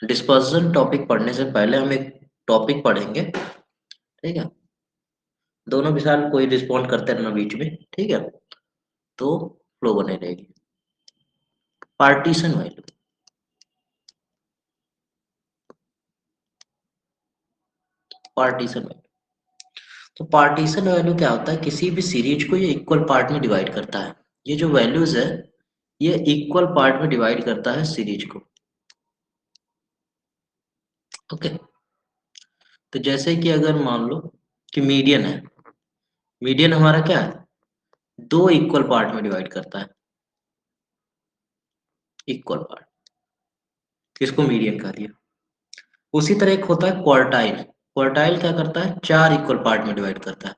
Dispersion topic पढ़ने से पहले हम एक टॉपिक पढ़ेंगे, ठीक है। दोनों मिसाल कोई रिस्पॉन्ड करते रहना बीच में, ठीक है, तो फ्लो बने रहेगी। Partition value, partition value. तो पार्टीशन वैल्यू क्या होता है, किसी भी सीरीज को ये इक्वल पार्ट में डिवाइड करता है। ये जो वैल्यूज है ये इक्वल पार्ट में डिवाइड करता है सीरीज को, ओके। तो जैसे कि अगर मान लो कि मीडियन है, मीडियन हमारा क्या है, दो इक्वल पार्ट में डिवाइड करता है, इक्वल पार्ट, इसको मीडियन कह दिया। उसी तरह एक होता है क्वार्टाइल, क्वार्टाइल क्या करता है, चार इक्वल पार्ट में डिवाइड करता है,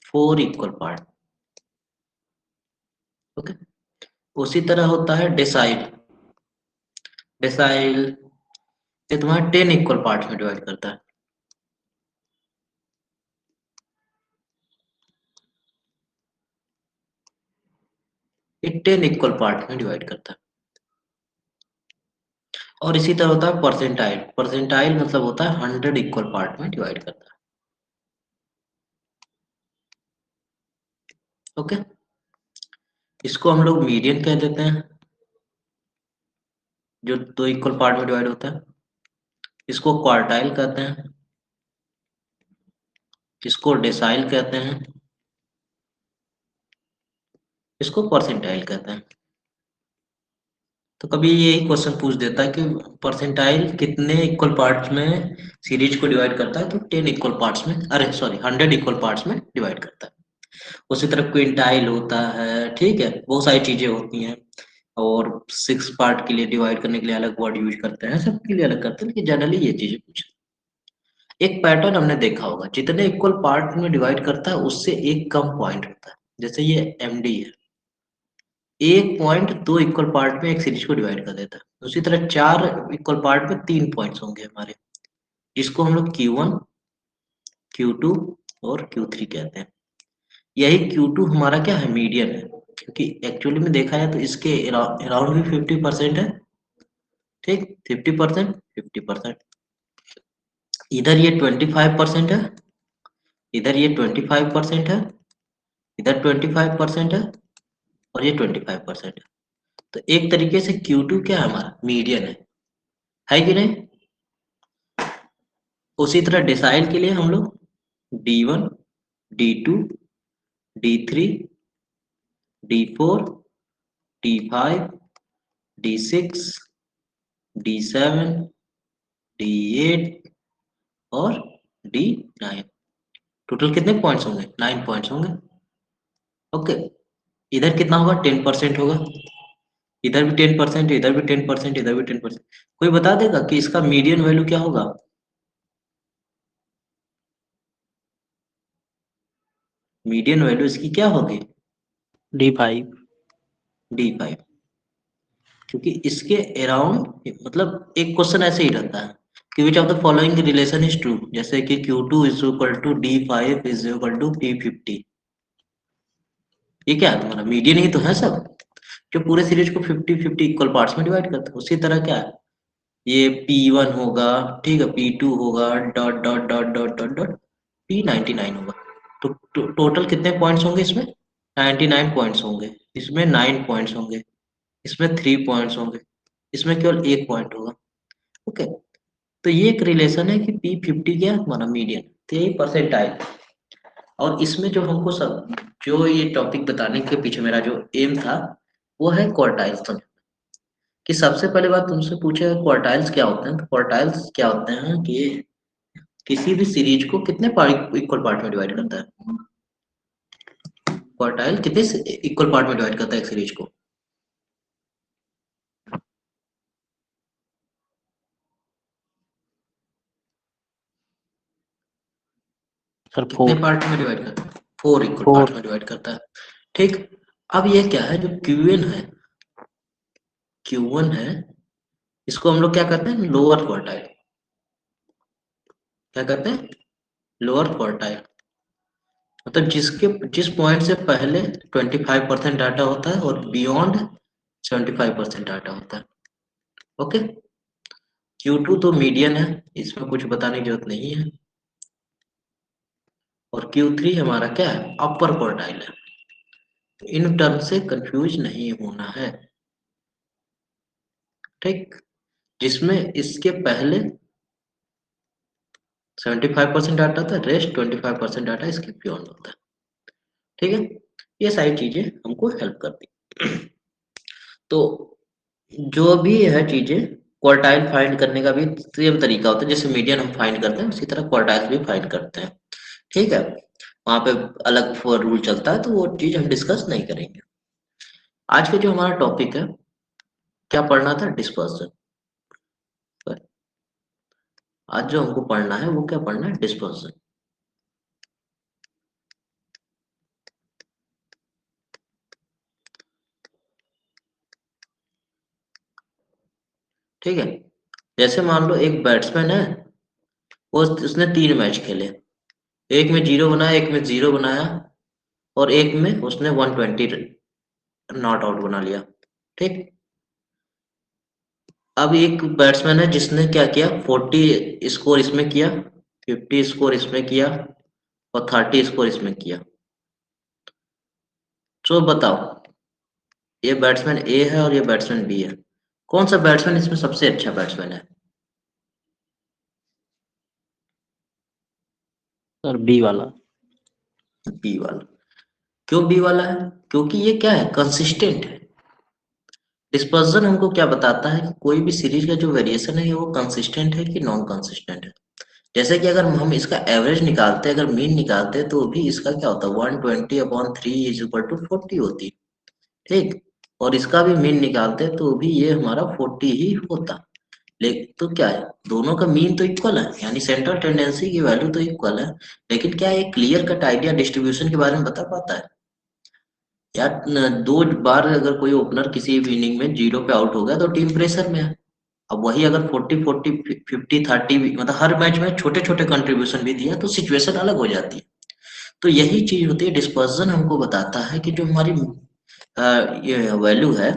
फोर इक्वल पार्ट, ओके। उसी तरह होता है डेसाइल, डेसाइल ये तुम्हारा टेन इक्वल पार्ट में डिवाइड करता है, ये टेन इक्वल पार्ट में डिवाइड करता है। और इसी तरह होता है परसेंटाइल, परसेंटाइल मतलब होता है हंड्रेड इक्वल पार्ट में डिवाइड करता है, ओके। इसको हम लोग मीडियन कह देते हैं, जो दो इक्वल पार्ट में डिवाइड होता है। इसको क्वार्टाइल कहते हैं, इसको डेसाइल कहते हैं, इसको परसेंटाइल कहते हैं। तो कभी यही क्वेश्चन पूछ देता है कि परसेंटाइल कितने इक्वल पार्ट्स में सीरीज को डिवाइड करता है, तो टेन इक्वल पार्ट्स में, अरे सॉरी, हंड्रेड इक्वल पार्ट्स में डिवाइड करता है। उसी तरह क्विंटाइल होता है, ठीक है, बहुत सारी चीजें होती हैं। और सिक्स पार्ट के लिए डिवाइड करने के लिए अलग वर्ड यूज करते हैं, सबके लिए अलग करते हैं, लेकिन जनरली ये चीजें कुछ एक पैटर्न हमने देखा होगा, जितने इक्वल पार्ट में डिवाइड करता है उससे एक कम पॉइंट होता है। जैसे ये एमडी है, एक पॉइंट दो इक्वल पार्ट में एक सीरीज को डिवाइड कर देता है। उसी तरह चार इक्वल पार्ट में तीन पॉइंट्स होंगे हमारे, जिसको हम लोग Q1, Q2 और Q3 कहते हैं। यही Q2 हमारा क्या है, मीडियन है, क्योंकि एक्चुअली में देखा जाए तो इसके अराउंड भी 50% है, ठीक, 50%, 50%। इधर ये 25% है, इधर ये 25% है, इधर 25% है, और ये 25% है। तो एक तरीके से Q2 क्या है, हमारा मीडियन है कि नहीं। उसी तरह डिसाइल के लिए हम लोग D1, D2, D3, D4, D5, D6, D7, D8 और D9, टोटल कितने पॉइंट्स होंगे, 9 पॉइंट्स होंगे, ओके। इधर कितना होगा, 10% होगा, इधर भी 10%, इधर भी 10%, इधर भी 10%। कोई बता देगा कि इसका मीडियन वैल्यू क्या होगा, मीडियन वैल्यू इसकी क्या होगी, D5। D5। क्योंकि इसके अराउंड, मतलब एक क्वेश्चन ऐसे ही रहता है कि which of the following relation is true, जैसे कि Q2 is equal to D5 is equal to P50। ये क्या है, तुम्हारा मीडियन ही तो है सब, जो पूरे सीरीज को 50-50 इक्वल पार्ट्स में डिवाइड करता है। उसी तरह क्या है, ये P1 होगा, ठीक है, P2 होगा, dot dot dot dot dot dot P99 होगा। तो टोटल कितने पॉइंट्स होंगे इसमें, 99 पॉइंट्स होंगे, इसमें 9 पॉइंट्स होंगे, इसमें 3 पॉइंट्स होंगे, इसमें केवल एक पॉइंट होगा, ओके। तो ये एक रिलेशन है कि P50 क्या है, हमारा मीडियन, तो यही परसेंटाइल। और इसमें जो हमको सब, जो ये टॉपिक बताने के पीछे मेरा जो एम था, वो है क्वार्टाइल्स, कि सबसे पहले बात तुमसे पूछे क्वार्टाइल्स क्या होते हैं। तो क्वार्टाइल्स क्या होते हैं कि किसी भी सीरीज को कितने इक्वल पार्ट में डिवाइड करता है, क्वार्टाइल कितने इक्वल पार्ट में डिवाइड करता है एक सीरीज को, सर कितने 4। पार्ट में डिवाइड करता है, फोर इक्वल पार्ट 4। में डिवाइड करता है, ठीक। अब ये क्या है, जो Qn है, Q1 है, इसको हम लोग क्या करते हैं, लोअर क्वार्टाइल, क्या कहते हैं, लोअर क्वार्टाइल। मतलब जिस पॉइंट से पहले 25% डाटा होता है और बियॉन्ड 75% डाटा होता है। ओके, Q2 तो मीडियन है, इसमें कुछ बताने की जरूरत नहीं है। और Q3 हमारा क्या है, अपर क्वार्टाइल है। इन टर्म से कंफ्यूज नहीं होना है, ठीक। जिसमें इसके पहले 75% डाटा था, रेस्ट 25% डाटा इसके बियॉन्ड होता है, ठीक है। ये सारी चीजें हमको हेल्प करती। तो जो भी है चीजें, क्वार्टाइल फाइंड करने का भी सेम तरीका होता है, जैसे मीडियन हम फाइंड करते हैं उसी तरह क्वार्टाइल भी फाइंड करते हैं, ठीक है। वहां पे अलग रूल चलता है, तो वो चीज हम डिस्कस नहीं करेंगे। आज का जो हमारा टॉपिक है, क्या पढ़ना था, डिस्पर्सन। आज जो हमको पढ़ना है वो क्या पढ़ना है, डिस्पर्सन। ठीक है। जैसे मान लो एक बैट्समैन है, वो उसने 3 मैच खेले, एक में 0 बनाया, एक में 0 बनाया, और एक में उसने 120 नॉट आउट बना लिया, ठीक। अब एक बैट्समैन है जिसने क्या किया, 40 स्कोर इसमें किया, 50 स्कोर इसमें किया, और 30 स्कोर इसमें किया। तो बताओ, ये बैट्समैन ए है और ये बैट्समैन बी है, कौन सा बैट्समैन इसमें सबसे अच्छा बैट्समैन है? सर बी वाला। बी वाला। क्यों बी वाला है? क्योंकि ये क्या है, कंसिस्टेंट है। डिस्पर्जन हमको क्या बताता है कि कोई भी सीरीज का जो वेरिएशन है वो कंसिस्टेंट है कि नॉन कंसिस्टेंट है। जैसे कि अगर हम इसका एवरेज निकालते हैं, अगर मीन निकालते हैं, तो भी इसका क्या होता है, 120/3 इज इक्वल टू 40 होती है, ठीक। और इसका भी मीन निकालते हैं तो भी ये हमारा 40 ही होता। लेकिन तो क्या है, दोनों का मीन तो इक्वल है, यानी सेंट्रल टेंडेंसी की वैल्यू तो इक्वल है। लेकिन क्या एक क्लियर कट आइडिया डिस्ट्रीब्यूशन के बारे में बता पाता है? यार 2 बार अगर कोई ओपनर किसी भी इनिंग में 0 पे आउट हो गया तो टीम प्रेशर में है। अब वही अगर 40-40 50-30 भी, मतलब हर मैच में छोटे छोटे कंट्रीब्यूशन भी दिया तो सिचुएशन अलग हो जाती है। तो यही चीज होती है, डिस्पर्जन हमको बताता है कि जो हमारी ये वैल्यू है,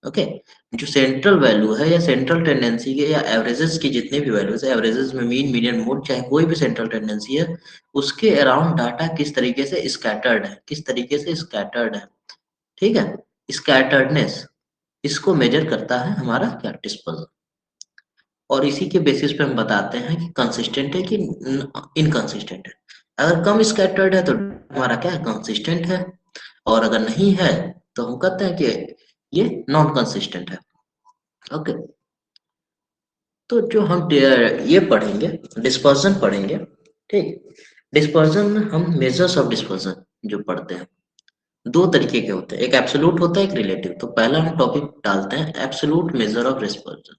ओके, जो सेंट्रल वैल्यू है या सेंट्रल टेंडेंसी के या एवरेजेस की जितने भी वैल्यूज है, एवरेजेस में मीन, मीडियन, मोड, चाहे कोई भी सेंट्रल टेंडेंसी है, उसके अराउंड डाटा किस तरीके से स्कैटर्ड है, किस तरीके से स्कैटर्ड है, ठीक है। स्कैटर्डनेस, इसको मेजर करता है हमारा क्या, डिस्पर्जन। और इसी के बेसिस पे हम बताते हैं कि कंसिस्टेंट है कि इनकंसिस्टेंट है। अगर कम स्कैटर्ड है तो हमारा क्या है, कंसिस्टेंट है। और अगर नहीं है तो हम कहते हैं कि ये नॉन कंसिस्टेंट है, ओके। तो जो हम ये पढ़ेंगे, डिस्पर्जन पढ़ेंगे, ठीक। डिस्पर्जन में हम मेजर्स ऑफ डिस्पर्जन जो पढ़ते हैं, 2 तरीके के होते हैं, एक एब्सोल्यूट होता है, एक रिलेटिव। तो पहला हम टॉपिक डालते हैं absolute major of dispersion.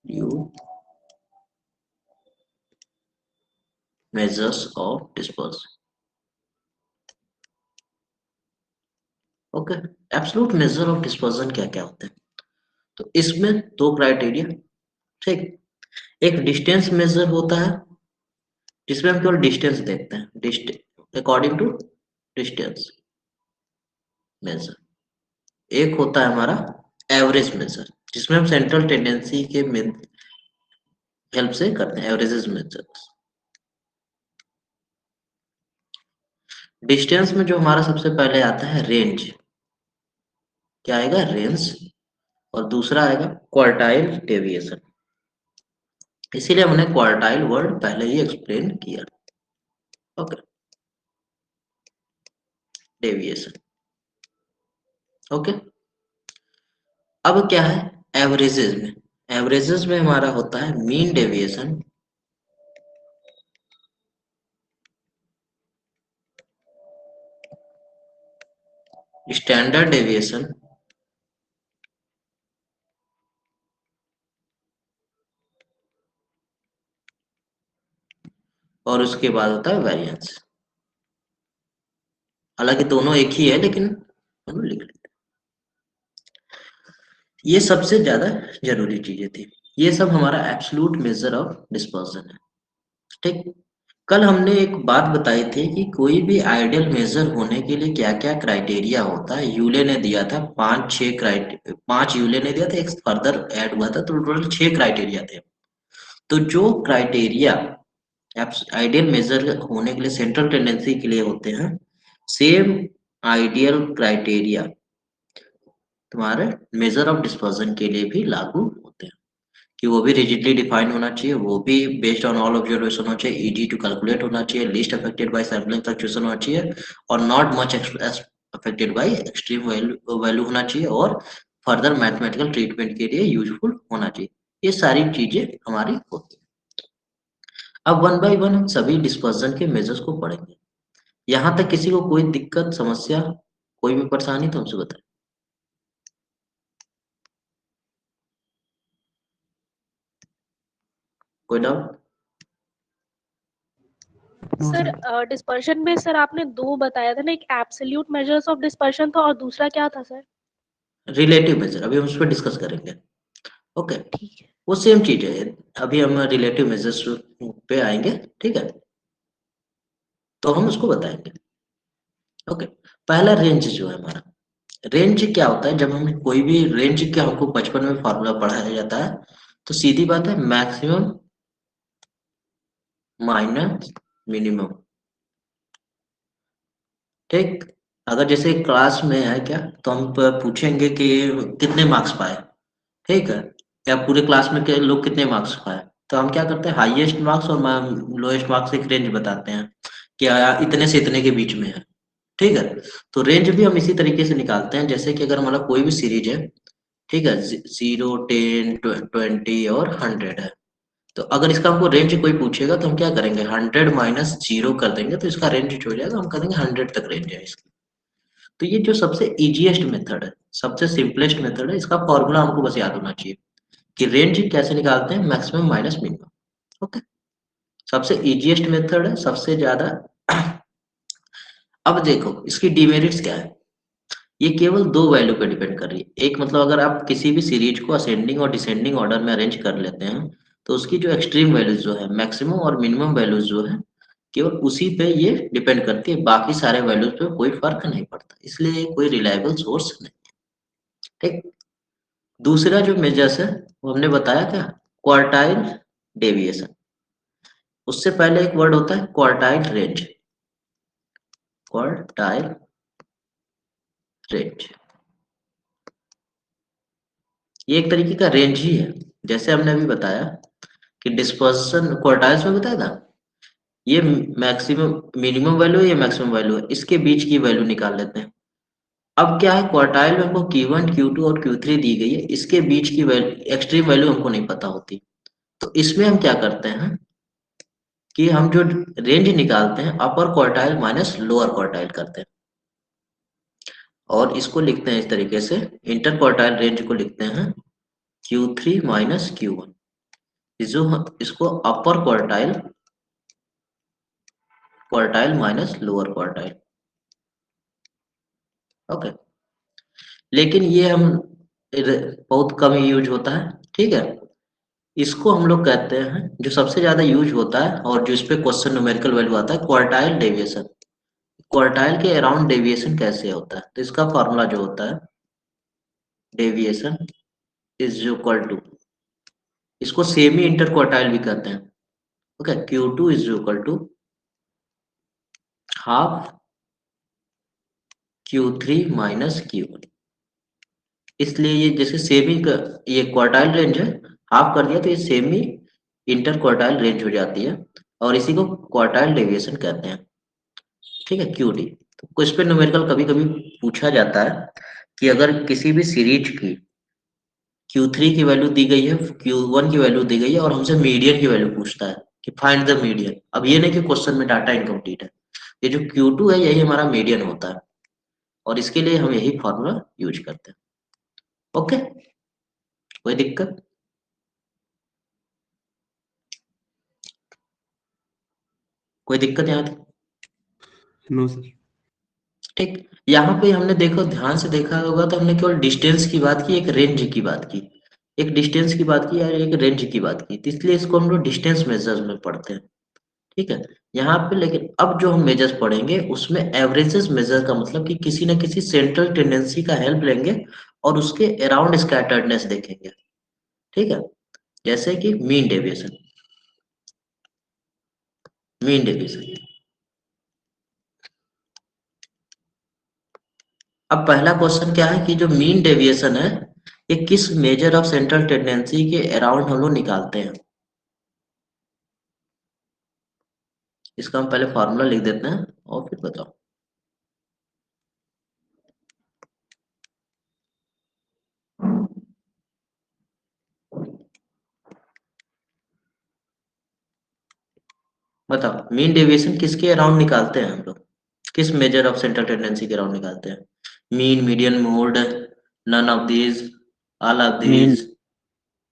You measures of dispersion, okay. Absolute major of dispersion क्या क्या होते हैं? तो इसमें 2 क्राइटेरिया, ठीक। एक डिस्टेंस मेजर होता है, जिसमें हम केवल डिस्टेंस देखते हैं, distance according to distance measure. एक होता है हमारा एवरेज मेजर, जिसमें हम सेंट्रल टेंडेंसी के हेल्प से करते हैं एवरेजेस मेजर। डिस्टेंस में जो हमारा सबसे पहले आता है रेंज, क्या आएगा, रेंज। और दूसरा आएगा क्वार्टाइल डेविएशन, इसीलिए हमने क्वार्टाइल वर्ड पहले ही एक्सप्लेन किया, ओके। Deviation, okay. अब क्या है, एवरेजेस में, एवरेजेस में हमारा होता है मीन डेविएशन, स्टैंडर्ड डेविएशन, और उसके बाद होता है वेरिएंस। हालांकि दोनों एक ही है, लेकिन दोनों लिख लेते हैं। ये सबसे ज्यादा जरूरी चीजें थी। ये सब हमारा एब्सोल्यूट मेजर ऑफ डिस्पर्जन है, ठीक। कल हमने एक बात बताई थी कि कोई भी आइडियल मेजर होने के लिए क्या क्या क्राइटेरिया होता है। यूले ने दिया था पांच यूले ने दिया था, एक फर्दर ऐड हुआ था, तो टोटल 6 क्राइटेरिया थे। तो जो क्राइटेरिया आइडियल मेजर होने के लिए सेंट्रल टेंडेंसी के लिए होते हैं, सेम आइडियल क्राइटेरिया तुम्हारे मेजर ऑफ डिस्पर्जन के लिए भी लागू होते हैं, कि वो भी रिजिडली डिफाइंड होना चाहिए, वो भी बेस्ड ऑन ऑल ऑब्जर्वेशन होना चाहिए, इजी टू कैलकुलेट होना चाहिए, least affected by sampling fluctuation होना चाहिए, और not much affected by extreme value होना चाहिए, और फर्दर मैथमेटिकल ट्रीटमेंट के लिए यूजफुल होना चाहिए। ये सारी चीजें हमारी होती हैं। अब वन बाय वन हम सभी डिस्पर्जन के मेजर्स को पढ़ेंगे। यहाँ तक किसी को कोई दिक्कत, समस्या, कोई भी परेशानी तो हमसे बताएं। कोई doubt? No sir sir. Dispersion में सर आपने दो बताया था ना, एक एब्सोल्यूट मेजर्स ऑफ डिस्पर्शन था और दूसरा क्या था सर? रिलेटिव मेजर, अभी हम उस पर डिस्कस करेंगे। ओके, ठीक है। वो सेम चीज है। अभी हम रिलेटिव मेजर्स पे आएंगे, ठीक है, तो हम उसको बताएंगे। ओके, पहला रेंज जो है हमारा, रेंज क्या होता है? जब हम कोई भी रेंज क्या, हमको बचपन में फॉर्मूला पढ़ाया जाता है, तो सीधी बात है, मैक्सिमम माइनस मिनिमम। ठीक, अगर जैसे क्लास में है क्या, तो हम पूछेंगे कि कितने मार्क्स पाए, ठीक है, या पूरे क्लास में के लोग कितने मार्क्स पाए, तो हम क्या करते हैं, हाईएस्ट मार्क्स और लोएस्ट मार्क्स एक रेंज बताते हैं कि इतने से इतने के बीच में है। ठीक है, तो रेंज भी हम इसी तरीके से निकालते हैं, जैसे कि अगर हमारा कोई भी सीरीज है, ठीक है, 0, 10, 20 और 100 है, तो अगर इसका हमको रेंज कोई पूछेगा तो हम क्या करेंगे, 100 माइनस 0 कर देंगे, तो इसका रेंज हो जाएगा, हम करेंगे 100 तक रेंज है इसकी। तो ये जो सबसे इजीएस्ट मेथड है, सबसे सिंपलेस्ट मेथड है, इसका फॉर्मूला हमको बस याद होना चाहिए कि रेंज कैसे निकालते हैं, मैक्सिमम माइनस मिनिमम। ओके, सबसे इजीएस्ट मेथड है, सबसे ज्यादा। अब देखो इसकी डिमेरिट्स क्या है, ये केवल दो वैल्यू पे डिपेंड कर रही है। एक मतलब अगर आप किसी भी सीरीज को असेंडिंग और डिसेंडिंग ऑर्डर में अरेंज कर लेते हैं, तो उसकी जो एक्सट्रीम वैल्यूज जो है, मैक्सिमम और मिनिमम वैल्यूज जो है, केवल उसी पे ये डिपेंड करती है, बाकी सारे वैल्यूज पे कोई फर्क नहीं पड़ता, इसलिए कोई रिलायबल सोर्स नहीं। ठीक, दूसरा जो मेजर्स है वो हमने बताया क्या, क्वार्टाइल डेविएशन। उससे पहले एक वर्ड होता है क्वार्टाइल रेंज, क्वार्टाइल रेंज, ये एक तरीके का रेंज ही है। जैसे हमने अभी बताया कि डिस्पर्सन क्वार्टाइल्स में बताया था, ये मैक्सिमम मिनिमम वैल्यू है, ये मैक्सिमम वैल्यू है, इसके बीच की वैल्यू निकाल लेते हैं। अब क्या है, क्वार्टाइल में हमको Q1, Q2 और Q3 दी गई है, इसके बीच की वैल्यू, एक्सट्रीम वैल्यू हमको नहीं पता होती, तो इसमें हम क्या करते हैं कि हम जो रेंज निकालते हैं, अपर क्वार्टाइल माइनस लोअर क्वार्टाइल करते हैं, और इसको लिखते हैं इस तरीके से, इंटर क्वार्टाइल रेंज को लिखते हैं Q3 माइनस Q1, जो इसको अपर quartile, quartile minus lower quartile. Okay, लेकिन ये हम बहुत कम यूज होता है, ठीक है। इसको हम लोग कहते हैं, जो सबसे ज्यादा यूज होता है और जो इस पे क्वेश्चन न्यूमेरिकल वैल्यू आता है, क्वार्टाइल डेविएशन। क्वार्टाइल के अराउंड डेविएशन कैसे होता है, तो इसका फॉर्मूला जो होता है, डेविएशन इज इक्वल टू, इसको सेमी इंटर क्वार्टाइल भी कहते हैं। Okay, Q2 is equal to half Q3 minus Q1। इसलिए ये जैसे सेमी का, ये क्वार्टाइल रेंज है, हाफ कर दिया तो ये सेमी इंटर क्वार्टाइल रेंज हो जाती है, और इसी को क्वार्टाइल डेविएशन कहते हैं। ठीक है, QD। तो कुछ पे न्यूमेरिकल कभी कभी पूछा जाता है कि अगर किसी भी सीरीज की Q3 की वैल्यू दी गई है, Q1 की वैल्यू दी गई है, और हमसे मीडियन की वैल्यू पूछता है कि फाइंड द मीडियन। अब ये नहीं कि क्वेश्चन में डाटा इनकम्प्लीट है, ये जो Q2 है यही हमारा मीडियन होता है, और इसके लिए हम यही फॉर्मूला यूज करते हैं। ओके, कोई दिक्कत? कोई दिक्कत यहाँ तक? No sir. ठीक, यहाँ पे हमने देखो, ध्यान से देखा होगा तो हमने केवल डिस्टेंस की बात की, एक रेंज की बात की, एक डिस्टेंस की बात की और एक रेंज की बात की, तो इसलिए इसको हम लोग डिस्टेंस मेजर्स में पढ़ते हैं। ठीक है। यहाँ पे लेकिन अब जो हम मेजर्स पढ़ेंगे उसमें एवरेजेस मेजर का मतलब कि किसी न किसी सेंट्रल टेंडेंसी का हेल्प लेंगे और उसके अराउंड स्कैटर्डनेस देखेंगे। ठीक है, जैसे कि मीन डेविएशन। मीन डेविएशन, अब पहला क्वेश्चन क्या है कि जो मीन डेविएशन है ये किस मेजर ऑफ सेंट्रल टेंडेंसी के अराउंड हम लोग निकालते हैं। इसका हम पहले फॉर्मूला लिख देते हैं और फिर बताओ। बताओ मीन डेविएशन किसके अराउंड निकालते हैं हम लोग, किस मेजर ऑफ सेंट्रल टेंडेंसी के अराउंड निकालते हैं। Mean, median, mode, none of these, all of mean, these.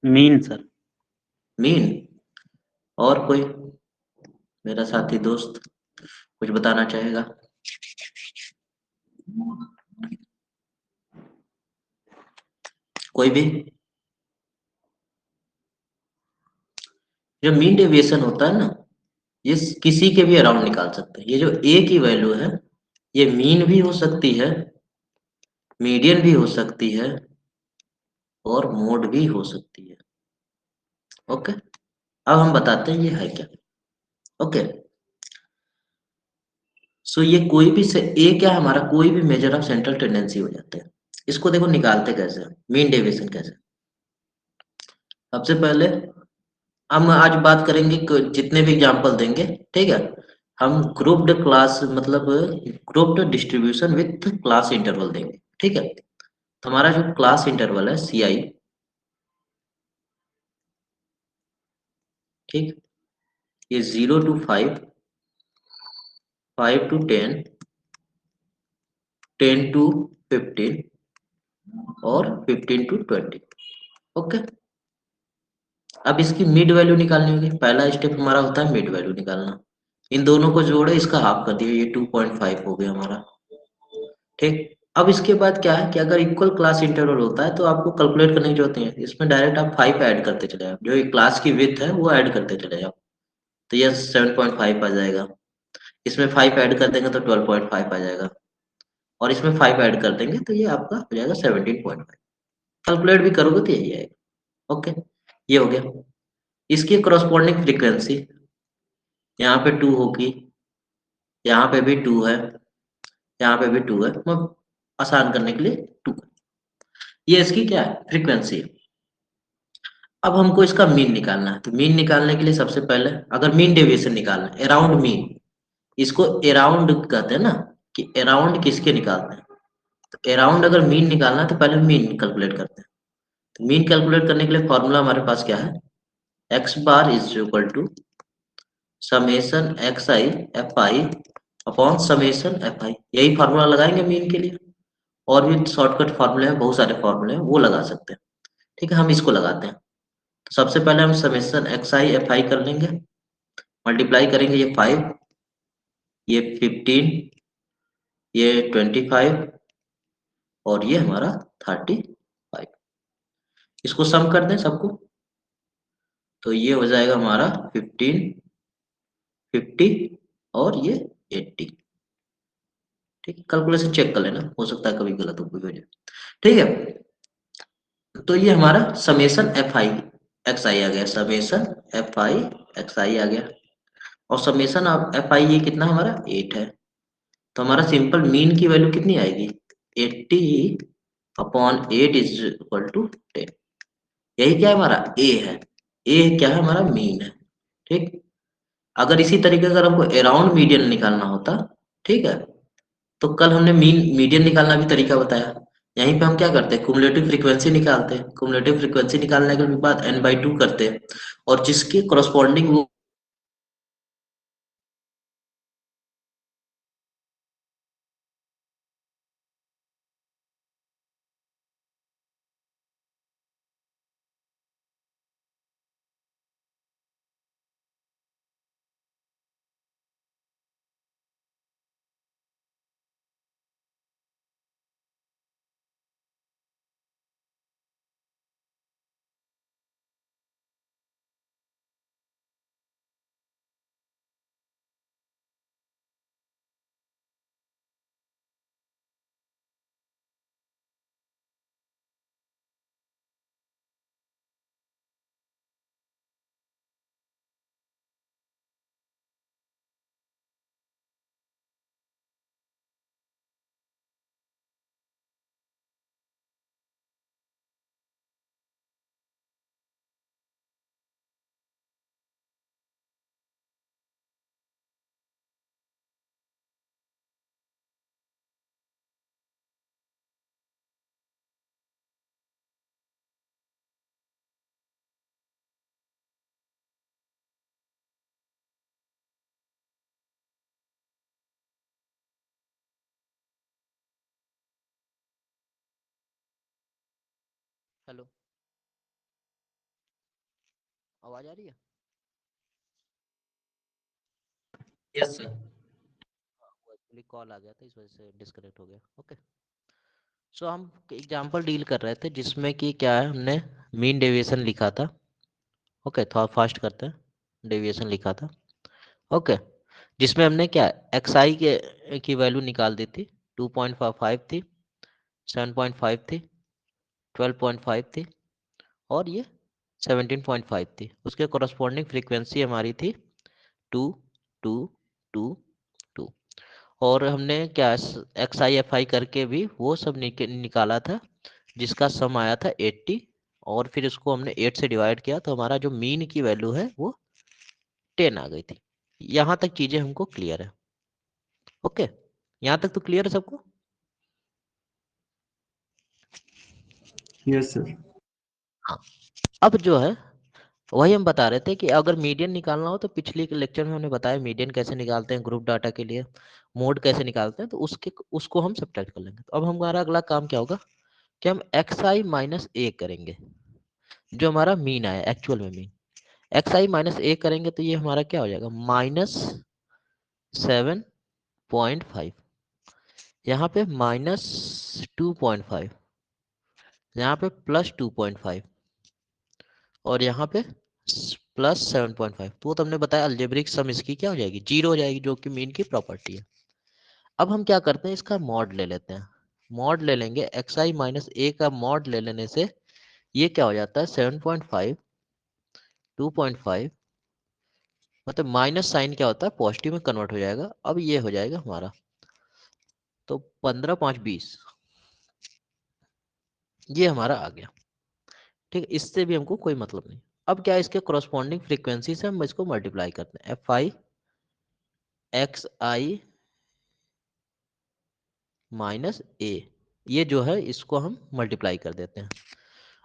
Mean sir. Mean, और कोई मेरा साथी दोस्त कुछ बताना चाहेगा। कोई भी। जो मीन डेविएशन होता है ना ये किसी के भी अराउंड निकाल सकते हैं। ये जो ए की वैल्यू है ये मीन भी हो सकती है, मीडियन भी हो सकती है और मोड भी हो सकती है। ओके, अब हम बताते हैं ये है क्या। ओके, सो ये कोई भी से ए क्या हमारा कोई भी मेजर ऑफ सेंट्रल टेंडेंसी हो जाते हैं। इसको देखो निकालते कैसे, मीन डेविएशन कैसे। सबसे पहले हम आज बात करेंगे जितने भी एग्जांपल देंगे, ठीक है, हम ग्रुप्ड क्लास मतलब grouped distribution with class interval देंगे। ठीक है, तो हमारा जो क्लास इंटरवल है सी आई, ठीक, ये 0 to 5, 5 to 10, 10 to 15 और 15 to 20। ओके, अब इसकी मिड वैल्यू निकालनी होगी। पहला स्टेप हमारा होता है मिड वैल्यू निकालना। इन दोनों को जोड़े, इसका हाफ कर दिया, ये 2.5 हो गया हमारा। ठीक, अब इसके बाद क्या है कि अगर इक्वल क्लास इंटरवल होता है तो आपको कैलकुलेट करने की जरूरत नहीं है। इसमें डायरेक्ट आप 5 ऐड करते चले जाओ, जो क्लास की विड्थ है वो ऐड करते चले जाओ, तो ये 7.5 आ जाएगा। इसमें 5 ऐड कर देंगे तो 12.5 आ जाएगा, और इसमें 5 ऐड कर देंगे तो ये आपका हो जाएगा 17.5। कैलकुलेट भी करोगे तो यही आएगा। ओके, ये हो गया। इसकी करस्पॉन्डिंग फ्रीक्वेंसी यहाँ पे 2 होगी, यहाँ पे भी 2 है, यहाँ पे भी 2 है, मैं आसान करने के लिए 2। ये इसकी क्या है फ्रीक्वेंसी। अब हमको इसका मीन निकालना है, तो मीन निकालने के लिए सबसे पहले अगर मीन डेविएशन निकालना है, अराउंड मीन, इसको अराउंड कहते हैं ना, कि अराउंड किसके निकालते हैं। तो अराउंड अगर मीन निकालना है तो पहले मीन कैलकुलेट करते हैं। तो मीन कैलकुलेट करने के लिए फॉर्मूला हमारे पास क्या है, X bar is equal to summation X I F I upon summation F I. यही फार्मूला लगाएंगे मीन के लिए, और भी शॉर्टकट फार्मूले हैं, बहुत सारे फार्मूले हैं, वो लगा सकते हैं। ठीक है, हम इसको लगाते हैं। तो सबसे पहले हम समेशन एक्स आई एफ आई कर लेंगे, मल्टीप्लाई करेंगे, ये 5, ये 15, ये 25 और ये हमारा 35। इसको सम कर दें सबको, तो ये हो जाएगा हमारा 15, 50 और ये 80। ठीक है, कैलकुलेशन चेक कर लेना, हो सकता है कभी गलत हो जाए। ठीक है, तो ये हमारा समेशन एफ आई एक्स आई आ गया, समेशन एफ आई एक्स आई आ गया, और समेशन ऑफ एफ आई ये कितना हमारा 8 है। तो हमारा सिंपल मीन की वैल्यू कितनी आएगी, 80 अपॉन 8 इज इक्वल टू 10। यही क्या है हमारा ए है, ए क्या है हमारा मीन है। ठीक, अगर इसी तरीके अगर हमको अराउंड मीडियन निकालना होता, ठीक है, तो कल हमने मीन मीडियन निकालना भी तरीका बताया। यहीं पे हम क्या करते हैं, कुमुलेटिव फ्रीक्वेंसी निकालते हैं। कुमुलेटिव फ्रीक्वेंसी निकालने के बाद n/2 करते हैं, और जिसके करस्पॉन्डिंग वो हेलो, आवाज आ रही है? Yes sir. वो एक्चुअली कॉल आ गया था, इस वजह से डिस्कनेक्ट हो गया। ओके, सो हम एग्जांपल डील कर रहे थे जिसमें कि क्या है, हमने मीन डेविएशन लिखा था। ओके, थोड़ा फास्ट करते हैं। डेविएशन लिखा था, ओके, जिसमें हमने क्या एक्स आई के की वैल्यू निकाल दी थी। 2.5 थी, 7.5 थी, 12.5 थी और ये 17.5 थी। उसके कॉरस्पॉन्डिंग फ्रीक्वेंसी हमारी थी 2 2 2 2। और हमने क्या एक्स आई एफ आई करके भी वो सब निकाला था, जिसका सम आया था 80। और फिर इसको हमने 8 से डिवाइड किया तो हमारा जो मीन की वैल्यू है वो 10 आ गई थी। यहाँ तक चीजें हमको क्लियर है? ओके, यहाँ तक तो क्लियर है सबको? Yes sir. अब जो है वही हम बता रहे थे कि अगर मीडियन निकालना हो तो पिछले के लेक्चर में हमने बताया मीडियन कैसे निकालते हैं ग्रुप डाटा के लिए, मोड कैसे निकालते हैं, तो उसको हम सब्ट्रैक्ट कर लेंगे। तो अब हमारा अगला काम क्या होगा कि हम एक्स आई माइनस ए करेंगे, जो हमारा मीन आया एक्चुअल में मीन। एक्स आई माइनस ए करेंगे तो ये हमारा क्या हो जाएगा, -7.5, यहाँ पे -2.5, यहाँ पे +2.5 और यहाँ पे +7.5। तो तुमने बताया अलजेब्रिक सम इसकी क्या हो जाएगी, 0 हो जाएगी, जो कि मीन की प्रॉपर्टी है। अब हम क्या करते हैं, इसका मॉड ले लेते हैं। मॉड ले लेंगे, एक्स आई माइनस ए का मॉड ले लेने से ये क्या हो जाता है 7.5, 2.5, मतलब माइनस साइन क्या होता है पॉजिटिव में कन्वर्ट हो जाएगा। अब ये हो जाएगा हमारा तो 15 5 20, ये हमारा आ गया। ठीक है, इससे भी हमको कोई मतलब नहीं। अब क्या इसके कॉरस्पॉन्डिंग फ्रीक्वेंसी से हम इसको मल्टीप्लाई करते हैं, F I X I minus A, ये जो है इसको हम मल्टीप्लाई कर देते हैं।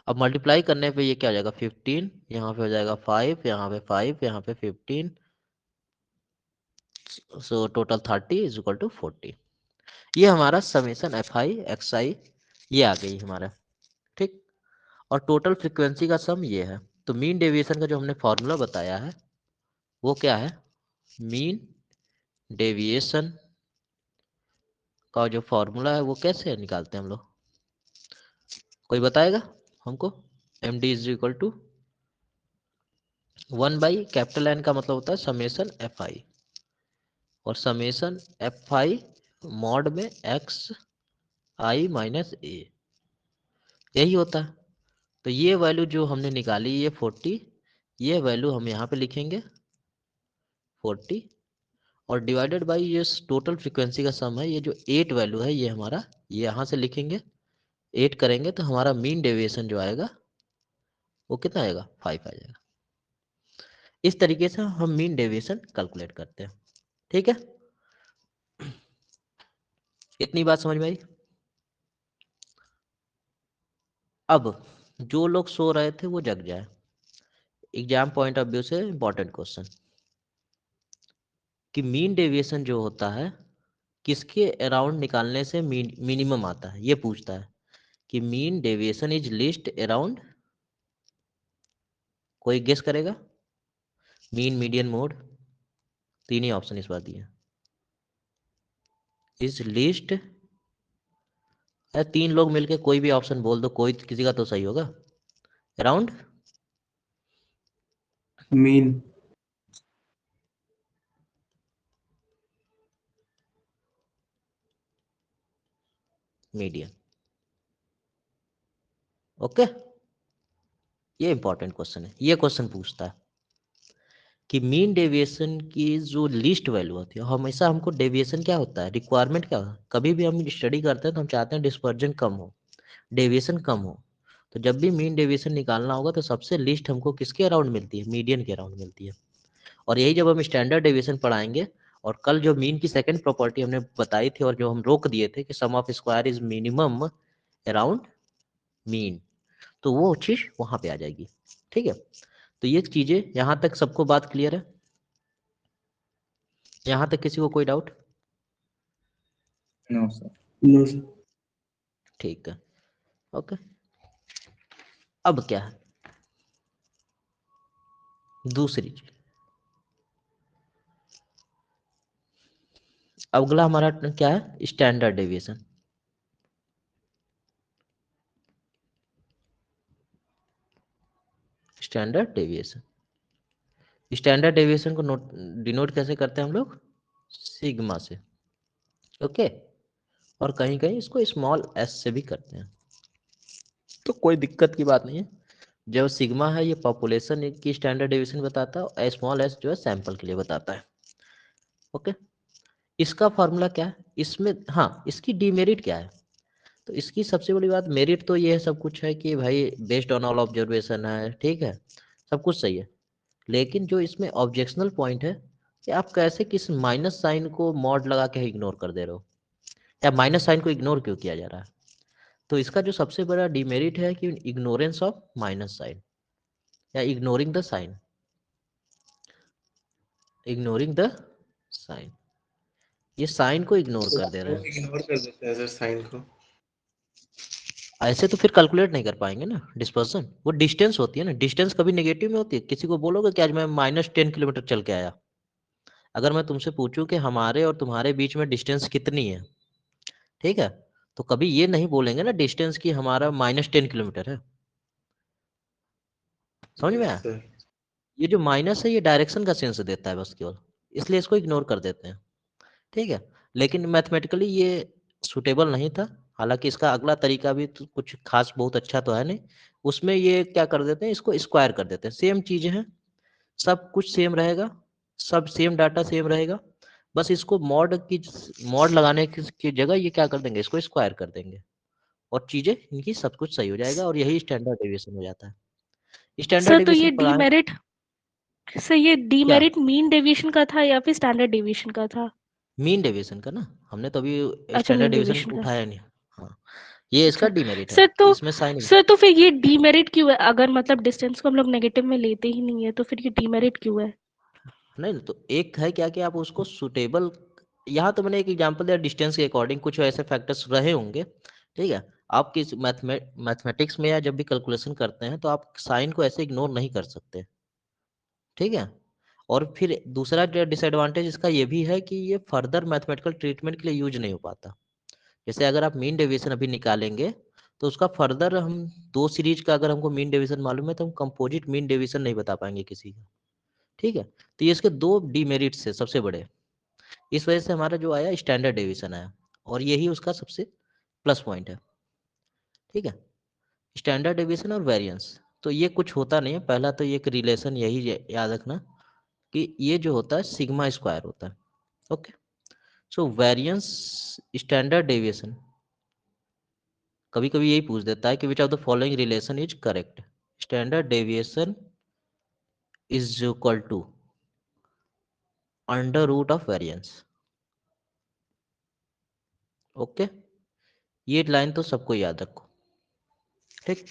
अब मल्टीप्लाई करने पे ये क्या हो जाएगा 15, यहाँ पे हो जाएगा 5, यहाँ पे 5, यहाँ पे 15, so total 30 is equal to 40। ये हमारा summation F I X I ये आ गई हमारा। ठीक, और टोटल फ्रिक्वेंसी का सम ये है। तो मीन डेविएशन का जो हमने फॉर्मूला बताया है वो क्या है, मीन डेविएशन का जो फॉर्मूला है वो कैसे निकालते हैं हम लोग, कोई बताएगा हमको? M D is equal to 1/N का मतलब होता है समेशन एफ आई, और समेशन एफ आई मॉड में एक्स आई माइनस ए, यही होता है। तो ये वैल्यू जो हमने निकाली ये 40, ये वैल्यू हम यहाँ पे लिखेंगे 40, और डिवाइडेड बाई ये टोटल फ्रीक्वेंसी का सम है, ये जो 8 वैल्यू है ये हमारा, ये यहाँ से लिखेंगे 8 करेंगे तो हमारा मीन डेविएशन जो आएगा वो कितना आएगा 5 आ जाएगा। इस तरीके से हम मीन डेविएशन कैलकुलेट करते हैं। ठीक है, इतनी बात समझ में आई? अब जो लोग सो रहे थे वो जग जाए। एग्जाम पॉइंट ऑफ व्यू से इंपॉर्टेंट क्वेश्चन, कि मीन डेविएशन जो होता है किसके अराउंड निकालने से मिनिमम आता है, ये पूछता है कि mean deviation is list around, कोई गेस करेगा? मीन मीडियन मोड, तीन ही ऑप्शन इस बार दिए, इज लिस्ट, तीन लोग मिलके कोई भी ऑप्शन बोल दो, कोई किसी का तो सही होगा। Around mean. मीडियन। ओके, ये इंपॉर्टेंट क्वेश्चन है। ये क्वेश्चन पूछता है कि मीन डेविएशन की जो लिस्ट वैल्यू होती है, हमेशा हमको डेविएशन क्या होता है, रिक्वायरमेंट क्या होता है, कभी भी हम स्टडी करते हैं तो हम चाहते हैं डिस्पर्जन कम हो, डेविएशन कम हो। तो जब भी मीन डेविएशन निकालना होगा तो सबसे लिस्ट हमको किसके अराउंड मिलती है, मीडियन के अराउंड मिलती है। और यही जब हम स्टैंडर्ड डेविएशन पढ़ाएंगे, और कल जो मीन की सेकंड प्रॉपर्टी हमने बताई थी और जो हम रोक दिए थे कि sum of square is minimum around mean, तो वो चीज वहां पे आ जाएगी। ठीक है, तो ये चीजें यहां तक सबको बात क्लियर है? यहां तक किसी को कोई doubt? No sir. No sir. ठीक है, ओके। अब क्या है दूसरी चीज, अगला हमारा क्या है standard deviation. Standard deviation, standard deviation को डिनोट कैसे करते हैं हम लोग, सिग्मा से। ओके, और कहीं कहीं इसको स्मॉल एस से भी करते हैं, तो कोई दिक्कत की बात नहीं है। जब सिग्मा है ये पॉपुलेशन की स्टैंडर्ड डेविएशन बताता है, और स्मॉल एस जो है सैंपल के लिए बताता है। ओके, इसका फॉर्मूला क्या है इसमें, हाँ इसकी डीमेरिट क्या है, तो इसकी सबसे बड़ी बात, मेरिट तो ये है सब कुछ है कि भाई बेस्ड ऑन ऑल ऑब्जर्वेशन है, ठीक है, सब कुछ सही है। लेकिन जो इसमें ऑब्जेक्शनल पॉइंट है कि आप कैसे किस माइनस साइन को मॉड लगा के इग्नोर कर दे रहे हो, या माइनस साइन को इग्नोर क्यों किया जा रहा है। तो इसका जो सबसे बड़ा डिमेरिट है कि इग्नोरेंस ऑफ माइनस साइन या ignoring the sign, ignoring the sign, ये साइन को इग्नोर कर दे रहे हैं। इग्नोर कर देते हैं सर साइन को। ऐसे तो फिर कैलकुलेट नहीं कर पाएंगे ना डिस्पर्सन, वो डिस्टेंस होती है ना, डिस्टेंस कभी नेगेटिव में होती है। किसी को बोलोगे कि आज मैं -10 किलोमीटर चल के आया, अगर मैं तुमसे पूछूं कि हमारे और तुम्हारे बीच में डिस्टेंस कितनी है, ठीक है, तो कभी ये नहीं बोलेंगे ना डिस्टेंस की हमारा -10 किलोमीटर है। समझ में आया, सर ये जो माइनस है ये डायरेक्शन का सेंस देता है बस केवल, इसलिए इसको इग्नोर कर देते हैं, ठीक है। लेकिन मैथमेटिकली ये सुटेबल नहीं था, हालांकि इसका अगला तरीका भी तो कुछ खास बहुत अच्छा तो है नहीं, उसमें ये क्या कर देते हैं इसको स्क्वायर कर देते हैं। सेम चीजें हैं, सब कुछ सेम रहेगा, सब सेम डाटा सेम रहेगा, बस इसको मॉड लगाने की जगह ये क्या कर देंगे इसको स्क्वायर कर देंगे, और चीजें इनकी सब कुछ सही हो जाएगा, और यही स्टैंडर्ड डेविएशन हो जाता है। स्टैंडर्ड सर तो ये डेविएशन पढ़ा है डीमेरिट, सर ये क्या, डीमेरिट मीन डेविएशन का था या फिर स्टैंडर्ड डेविएशन का था? मीन डेविएशन का ना, हमने तो अभी अच्छा, स्टैंडर्ड मीन डेविएशन डेविएशन का। उठाया नहीं। हाँ, ये इसका अच्छा डीमेरिट है सर, कि तो इसमें साइन, सर तो फिर ये डीमेरिट क्यों है? अगर मतलब डिस्टेंस को हम लोग नेगेटिव में लेते ही नहीं है तो फिर ये डीमेरिट क्यों है? नहीं तो एक है क्या कि आप उसको सुटेबल, यहाँ तो मैंने एक एग्जांपल दिया डिस्टेंस के अकॉर्डिंग कुछ ऐसे फैक्टर्स रहे होंगे, ठीक है। आप किस मैथमेटिक्स में या जब भी कैलकुलेशन करते हैं तो आप साइन को ऐसे इग्नोर नहीं कर सकते, ठीक है। और फिर दूसरा डिसएडवांटेज इसका ये भी है कि ये फर्दर मैथमेटिकल ट्रीटमेंट के लिए यूज नहीं हो पाता। जैसे अगर आप मीन डेविएशन अभी निकालेंगे तो उसका फर्दर हम दो सीरीज का अगर हमको मीन डेविएशन मालूम है तो हम कंपोजिट मीन डेविएशन नहीं बता पाएंगे किसी का, ठीक है। तो ये इसके दो डीमेरिट्स है सबसे बड़े, इस वजह से हमारा जो आया स्टैंडर्ड डेविएशन आया, और यही उसका सबसे प्लस पॉइंट है, ठीक है। स्टैंडर्ड डेविएशन और वेरिएंस, तो ये कुछ होता नहीं है, पहला तो ये एक रिलेशन यही याद रखना कि ये जो होता है सिग्मा स्क्वायर होता है। Okay, so variance standard deviation कभी कभी यही पूछ देता है कि which of the following relation is correct, standard deviation is equal to under root of variance. Okay, ये लाइन तो सबको याद रखो, ठीक।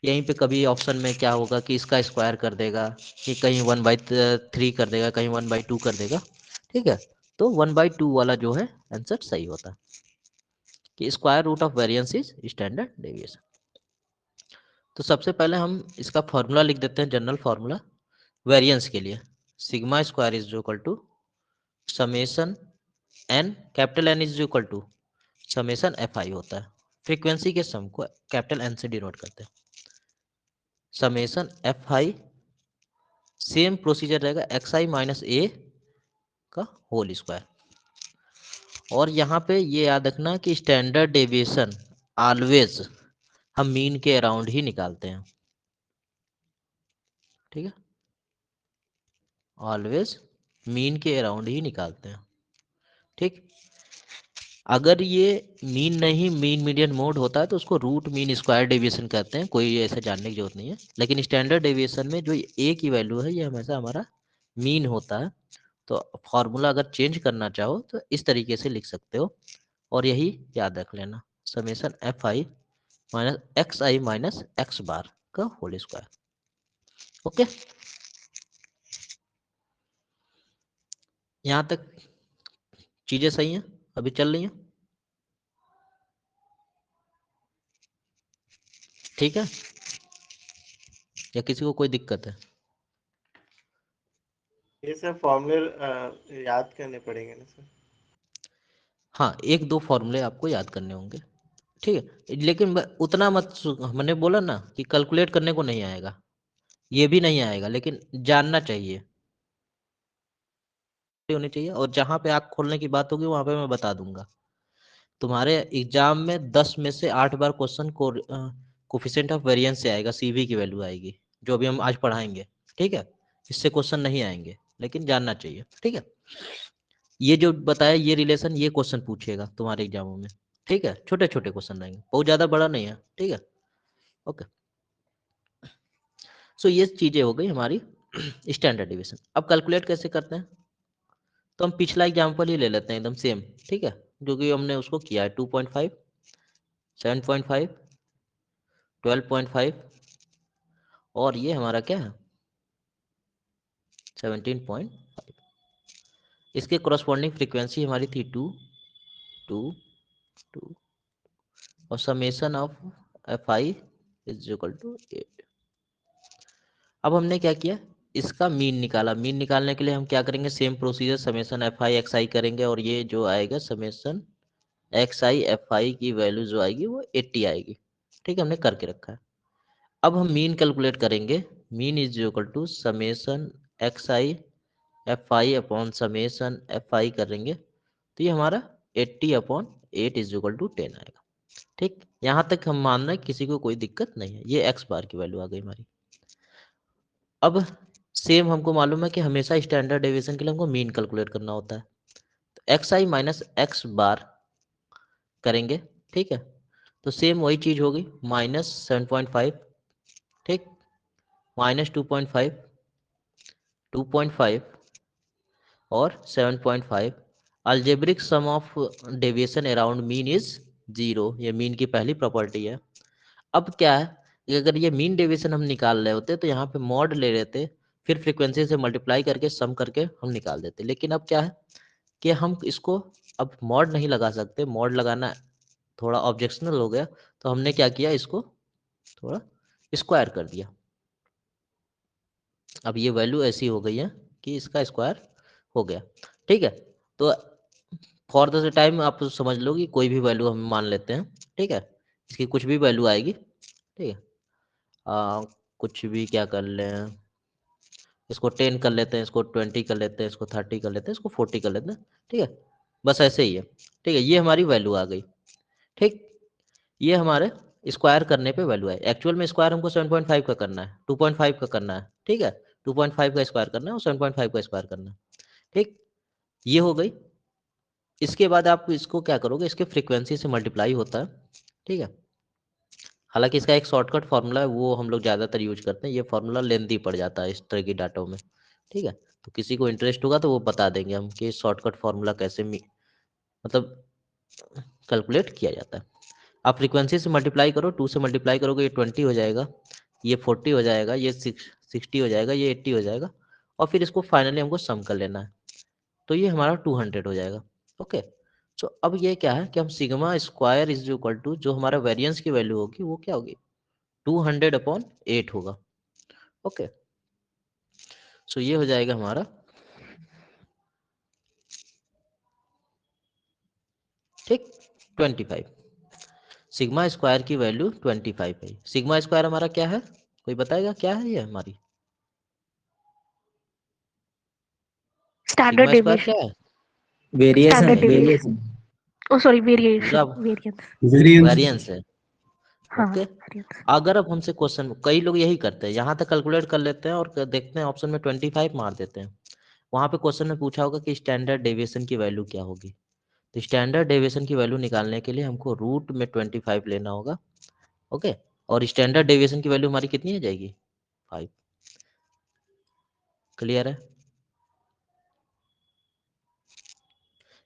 यहीं पे कभी ऑप्शन में क्या होगा कि इसका स्क्वायर कर देगा, कि कहीं 1/3 कर देगा, कहीं 1/2 कर देगा, ठीक है। तो 1/2 वाला जो है आंसर सही होता है कि square root of variance is standard deviation. तो सबसे पहले हम इसका फॉर्मूला लिख देते हैं, जनरल फॉर्मूला वेरिएंस के लिए, sigma square is equal to summation N, capital N is equal to summation F I होता है, फ्रीक्वेंसी के सम को कैपिटल एन से डिनोट करते हैं, समेशन एफ आई, सेम प्रोसीजर रहेगा एक्स आई माइनस ए का होल स्क्वायर। और यहाँ पे ये याद रखना कि स्टैंडर्ड डेविएशन ऑलवेज हम मीन के अराउंड ही निकालते हैं, ठीक है, ऑलवेज मीन के अराउंड ही निकालते हैं, ठीक। अगर ये मीन नहीं मीन मीडियन मोड होता है तो उसको रूट मीन स्क्वायर डेविएशन कहते हैं, कोई ऐसे जानने की जरूरत नहीं है। लेकिन स्टैंडर्ड डेविएशन में जो ए की वैल्यू है ये हमेशा हमारा मीन होता है। तो फॉर्मूला अगर चेंज करना चाहो तो इस तरीके से लिख सकते हो, और यही याद रख लेना, summation F I minus X I minus X bar का होल स्क्वायर। ओके, यहाँ तक चीजें सही हैं, अभी चल रही हैं, ठीक है। या किसी को कोई दिक्कत है? ये सब फॉर्मूले याद करने पड़ेंगे ना सर? हाँ, 1-2 फॉर्मूले आपको याद करने होंगे, ठीक है? लेकिन उतना मत मैंने बोला ना कि कैलकुलेट करने को नहीं आएगा, ये भी नहीं आएगा, लेकिन जानना चाहिए होनी चाहिए। और जहाँ पे आँख खोलने की बात होगी वहाँ पे मैं बता दूंगा। तुम्हारे एग्जाम में 10 में से 8 बार क्वेश्चन कोफिशिएंट ऑफ वेरिएंस से आएगा, सीवी की वैल्यू आएगी, जो अभी हम आज पढ़ाएंगे, ठीक है? इससे क्वेश्चन नहीं आएंगे, लेकिन जानना चाहिए, ठीक है? ये जो बताया ये रिलेशन, ये क्वेश्चन पूछेगा तुम्हारे एग्जामों में, ठीक है? छोटे छोटे क्वेश्चन रहेंगे, बहुत ज्यादा बड़ा नहीं है, ठीक है? ओके, सो ये चीजें हो गई हमारी स्टैंडर्ड डिविजन। अब कैलकुलेट कैसे करते हैं, तो हम पिछला एग्जाम्पल ही ले लेते हैं एकदम सेम, ठीक है? जो कि हमने उसको किया है 2.5, 7.5, 12.5 और ये हमारा क्या है 17.5। इसके करस्पॉन्डिंग फ्रीक्वेंसी हमारी थी 2, 2, 2 और summation of F I is equal to 8। अब हमने क्या किया, इसका मीन निकाला। मीन निकालने के लिए हम क्या करेंगे, same procedure, summation F I X I करेंगे और ये जो आएगा summation X I F I की वैल्यू जो आएगी वो 80 आएगी, ठीक है? हमने करके रखा है। अब हम मीन कैलकुलेट करेंगे। Mean is equal to summation X I F I upon summation F I करेंगे तो ये हमारा 80 अपॉन 8 इज इक्वल टू 10 आएगा, ठीक? यहाँ तक हम मान रहे हैं, किसी को कोई दिक्कत नहीं है। ये एक्स बार की वैल्यू आ गई हमारी। अब सेम हमको मालूम है कि हमेशा स्टैंडर्ड डेविएशन के लिए हमको मीन कैलकुलेट करना होता है, तो एक्स आई माइनस एक्स बार करेंगे, ठीक है? तो सेम वही चीज होगी, -7.5, ठीक, -2.5, 2.5 और 7.5। Algebraic sum of deviation around mean is 0, ये मीन की पहली प्रॉपर्टी है। अब क्या है कि अगर ये मीन डेविएशन हम निकाल रहे होते तो यहाँ पे मॉड ले लेते, फिर फ्रीक्वेंसी से मल्टीप्लाई करके सम करके हम निकाल देते। लेकिन अब क्या है कि हम इसको अब मॉड नहीं लगा सकते, मॉड लगाना थोड़ा ऑब्जेक्शनल हो गया, तो हमने क्या किया, इसको थोड़ा स्क्वायर कर दिया। अब ये वैल्यू ऐसी हो गई है कि इसका स्क्वायर हो गया, ठीक है? तो फॉर द टाइम आप समझ लो कि कोई भी वैल्यू हम मान लेते हैं, ठीक है? इसकी कुछ भी वैल्यू आएगी, ठीक है? कुछ भी क्या कर लें, इसको 10 कर लेते हैं, इसको 20 कर लेते हैं, इसको 30 कर लेते हैं, इसको 40 कर लेते हैं, ठीक है? बस ऐसे ही है, ठीक है? ये हमारी वैल्यू आ गई, ठीक? ये हमारे स्क्वायर करने पे वैल्यू है। एक्चुअल में स्क्वायर हमको 7.5 का करना है, 2.5 का करना है, ठीक है? 2.5 का स्क्वायर करना है और 7.5 का स्क्वायर करना है, ठीक? ये हो गई। इसके बाद आप इसको क्या करोगे, इसके फ्रीक्वेंसी से मल्टीप्लाई होता है, ठीक है? हालांकि इसका एक शॉर्टकट फार्मूला है, वो हम लोग ज़्यादातर यूज करते हैं। ये फार्मूला लेंथी पड़ जाता है इस तरह की डाटो में, ठीक है? तो किसी को इंटरेस्ट होगा तो वो बता देंगे हम कि शॉर्टकट फार्मूला कैसे मतलब कैलकुलेट किया जाता है। आप फ्रीक्वेंसी से मल्टीप्लाई करो, 2 से मल्टीप्लाई करोगे ये 20 हो जाएगा, ये 40 हो जाएगा, ये 60 हो जाएगा, ये 80 हो जाएगा और फिर इसको फाइनली हमको सम कर लेना है, तो ये हमारा 200 हो जाएगा, ओके? सो अब ये क्या है कि हम sigma square is equal to जो हमारा वेरिएंस की वैल्यू होगी वो क्या होगी, 200 अपॉन 8 होगा, ओके? सो ये हो जाएगा हमारा, ठीक, 25। सिग्मा स्क्वायर की वैल्यू 25 है। सिग्मा स्क्वायर हमारा क्या है, कोई बताएगा क्या है ये हमारी स्टैंडर्ड सिग्मा स्क्वायर डेविएशन, क्या है? वेरिएशन स्टैंडर्ड है, डेविएशन, वेरिएशन। ओ सॉरी वेरिएशन, पूरा वेरिएंस, वेरिएंस वेरिएंस है, हाँ ओके? वेरिएंस। अगर अब हमसे क्वेश्चन, कई लोग यही करते हैं, यहाँ तक कैलकुलेट कर लेते हैं और देखते हैं ऑप्शन में 25 मार देते हैं। वहां पे क्वेश्चन में पूछा होगा कि स्टैंडर्ड डेविएशन की वैल्यू क्या होगी, तो स्टैंडर्ड डेविएशन की वैल्यू निकालने के लिए हमको रूट में 25 लेना होगा, ओके? और स्टैंडर्ड डेविएशन की वैल्यू हमारी कितनी आ जाएगी, 5। क्लियर है?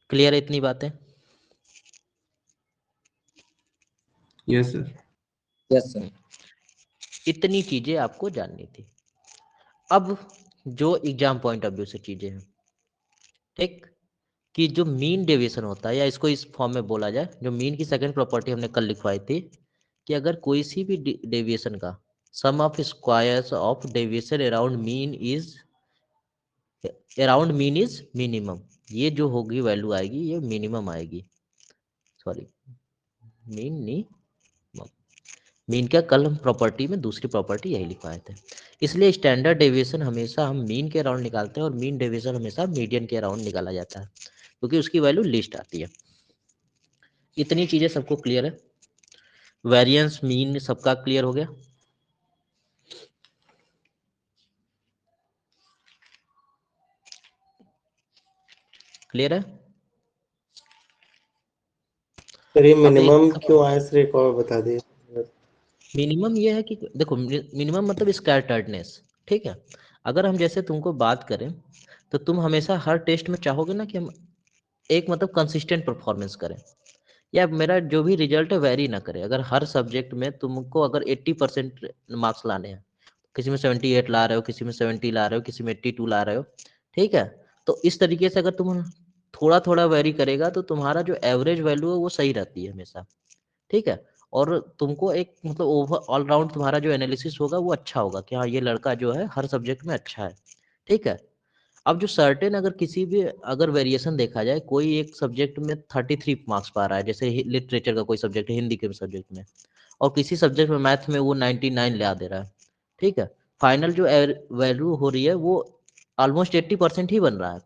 क्लियर है इतनी बातें? Yes sir. Yes sir. इतनी चीजें आपको जाननी थी। अब जो एग्जाम पॉइंट ऑफ व्यू से चीजें हैं, ठीक, कि जो मीन डेविएशन होता है, या इसको इस फॉर्म में बोला जाए, जो मीन की सेकंड प्रॉपर्टी हमने कल लिखवाई थी, कि अगर कोई सी भी डेविएशन का sum of squares of deviation around mean is minimum. ये जो होगी वैल्यू आएगी ये मिनिमम आएगी, सॉरी मीन मीन का कल हम प्रॉपर्टी में दूसरी प्रॉपर्टी यही लिखवाए थे। इसलिए स्टैंडर्ड डेविएशन हमेशा हम मीन के अराउंड निकालते हैं और मीन डेविएशन हमेशा मीडियन के अराउंड निकाला जाता है क्योंकि उसकी वैल्यू लिस्ट आती है। इतनी चीजें सबको क्लियर है? वेरिएंस मीन सबका क्लियर हो गया? क्लियर है? सर ये अब मिनिमम एक क्यों आया सर, एक और बता दिए। मिनिमम ये है कि देखो मिनिमम मतलब स्कैटर्डनेस, ठीक है। अगर हम जैसे तुमको बात करें तो तुम हमेशा हर टेस्ट में चाहोगे ना कि हम एक मतलब कंसिस्टेंट परफॉर्मेंस करें या मेरा जो भी रिजल्ट है वेरी ना करे। अगर हर सब्जेक्ट में तुमको अगर 80% मार्क्स लाने हैं, किसी में 78 ला रहे हो, किसी में 70 ला रहे हो, किसी में 82 ला रहे हो, ठीक है, तो इस तरीके से अगर तुम थोड़ा थोड़ा वेरी करेगा तो तुम्हारा जो एवरेज वैल्यू है वो सही रहती है हमेशा, ठीक है। और तुमको एक मतलब ओवर ऑलराउंड तुम्हारा जो एनालिसिस होगा वो अच्छा होगा कि हाँ ये लड़का जो है हर सब्जेक्ट में अच्छा है, ठीक है। अब जो सर्टेन अगर किसी भी अगर वेरिएशन देखा जाए, कोई एक सब्जेक्ट में 33 मार्क्स पा रहा है, जैसे लिटरेचर का कोई सब्जेक्ट है, हिंदी के सब्जेक्ट में, और किसी सब्जेक्ट में मैथ में वो 99 ला दे रहा है, ठीक है। फाइनल जो वैल्यू हो रही है वो ऑलमोस्ट 80% ही बन रहा है,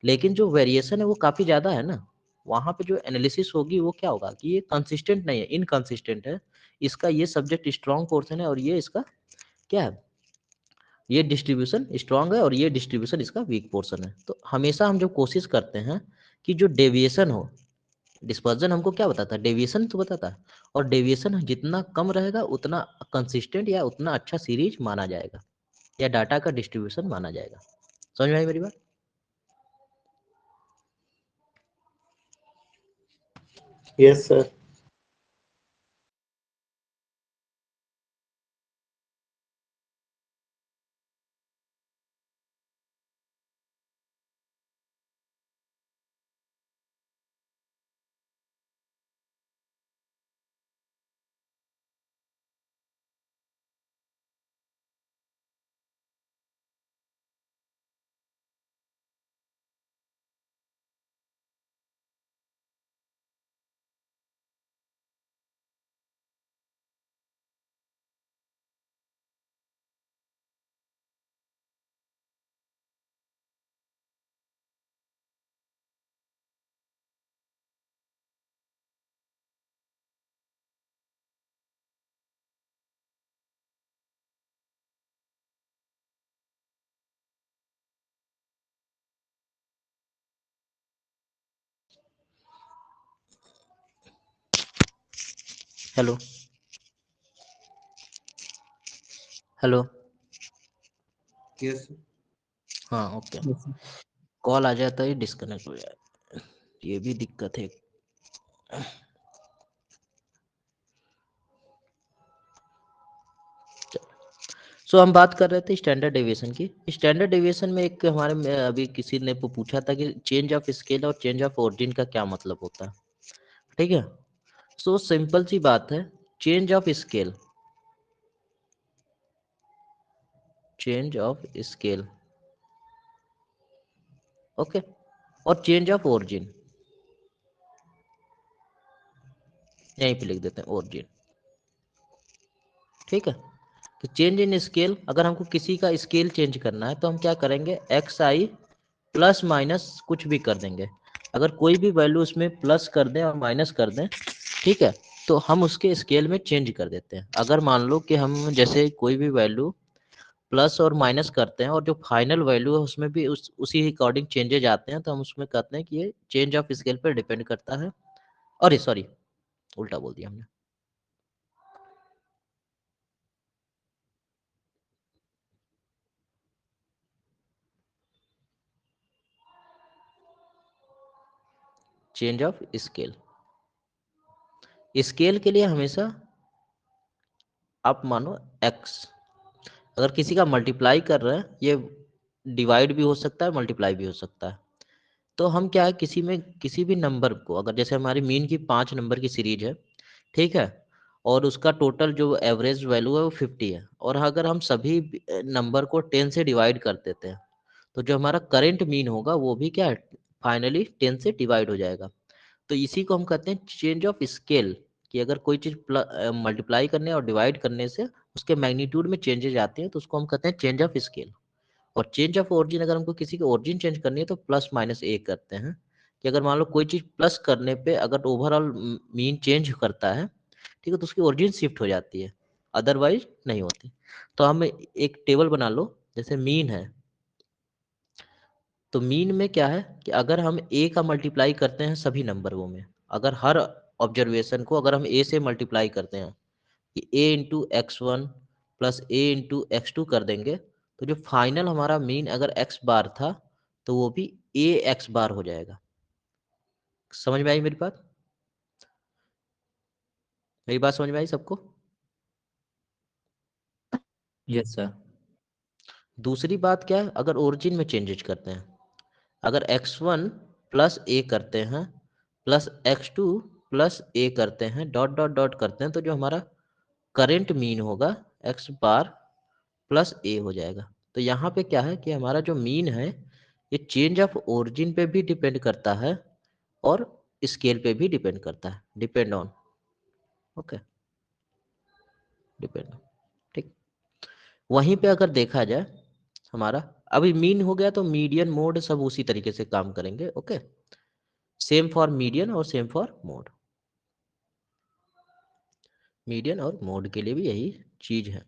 लेकिन जो वेरिएशन है वो काफी ज्यादा है ना। वहां पे जो एनालिसिस होगी वो क्या होगा कि ये कंसिस्टेंट नहीं है, इनकंसिस्टेंट है। इसका ये सब्जेक्ट स्ट्रॉन्ग पोर्शन है और ये इसका क्या है, ये डिस्ट्रीब्यूशन स्ट्रांग है और ये डिस्ट्रीब्यूशन इसका वीक पोर्शन है। तो हमेशा हम जब कोशिश करते हैं कि जो डेविएशन हो, डिस्पर्जन हमको क्या बताता है, डेविएशन तो बताता है, और डेविएशन जितना कम रहेगा उतना कंसिस्टेंट या उतना अच्छा सीरीज माना जाएगा या डाटा का डिस्ट्रीब्यूशन माना जाएगा। समझ में आई मेरी बात? Yes sir. Hello hello. Yes हाँ ओके। कॉल आ जाता है डिस्कनेक्ट हो जाए, ये भी दिक्कत है। सो हम बात कर रहे थे स्टैंडर्ड डेविएशन की। स्टैंडर्ड डेविएशन में एक हमारे में अभी किसी ने पूछा था कि चेंज ऑफ स्केल और चेंज ऑफ ओरिजिन का क्या मतलब होता है, ठीक है। सो सिंपल सी बात है, change of scale, change of scale, okay, और चेंज ऑफ ओरिजिन, यहीं पे लिख देते हैं ओरिजिन, ठीक है। तो चेंज इन स्केल, अगर हमको किसी का स्केल चेंज करना है तो हम क्या करेंगे, एक्स आई प्लस माइनस कुछ भी कर देंगे। अगर कोई भी वैल्यू उसमें प्लस कर दें और माइनस कर दें, ठीक है, तो हम उसके स्केल में चेंज कर देते हैं। अगर मान लो कि हम जैसे कोई भी वैल्यू प्लस और माइनस करते हैं और जो फाइनल वैल्यू है उसमें भी उसी अकॉर्डिंग चेंजेज आते हैं, तो हम उसमें कहते हैं कि ये चेंज ऑफ स्केल पर डिपेंड करता है। अरे सॉरी, उल्टा बोल दिया हमने। चेंज ऑफ स्केल, स्केल के लिए हमेशा आप मानो x, अगर किसी का मल्टीप्लाई कर रहे हैं, ये डिवाइड भी हो सकता है मल्टीप्लाई भी हो सकता है। तो हम क्या है, किसी में किसी भी नंबर को अगर जैसे हमारी मीन की 5 नंबर की सीरीज है, ठीक है, और उसका टोटल जो एवरेज वैल्यू है वो 50 है, और अगर हम सभी नंबर को 10 से डिवाइड कर देते हैं तो जो हमारा करंट मीन होगा वो भी क्या है, फाइनली 10 से डिवाइड हो जाएगा। तो इसी को हम कहते हैं चेंज ऑफ स्केल, कि अगर कोई चीज़ मल्टीप्लाई करने और डिवाइड करने से उसके मैग्नीट्यूड में चेंजेज आते हैं तो उसको हम कहते हैं चेंज ऑफ स्केल। और चेंज ऑफ ओरिजिन, अगर हमको किसी की ओरिजिन चेंज करनी है तो प्लस माइनस ए करते हैं, कि अगर मान लो कोई चीज़ प्लस करने पे अगर ओवरऑल मीन चेंज करता है, ठीक है, तो उसकी ओरिजिन शिफ्ट हो जाती है, अदरवाइज नहीं होती। तो हम एक टेबल बना लो, जैसे मीन है, तो मीन में क्या है कि अगर हम ए का मल्टीप्लाई करते हैं सभी नंबरों में, अगर हर ऑब्जर्वेशन को अगर हम ए से मल्टीप्लाई करते हैं कि A into X one plus A into X two कर देंगे, तो जो फाइनल हमारा मीन अगर एक्स बार था तो वो भी ए एक्स बार हो जाएगा। समझ में आई मेरी बात? मेरी बात समझ में आई सबको? Yes sir. दूसरी बात क्या है, अगर ओरिजिन में चेंजेस करते हैं, अगर x1 प्लस ए करते हैं प्लस x2 प्लस ए करते हैं डॉट डॉट डॉट करते हैं, तो जो हमारा करंट मीन होगा x बार प्लस ए हो जाएगा। तो यहाँ पे क्या है कि हमारा जो मीन है ये चेंज ऑफ ओरिजिन पे भी डिपेंड करता है और स्केल पे भी डिपेंड करता है, डिपेंड ऑन, ओके, डिपेंड, ठीक। वहीं पे अगर देखा जाए हमारा अभी मीन हो गया तो मीडियन मोड सब उसी तरीके से काम करेंगे, ओके। सेम फॉर मीडियन और सेम फॉर मोड, मीडियन और मोड के लिए भी यही चीज है।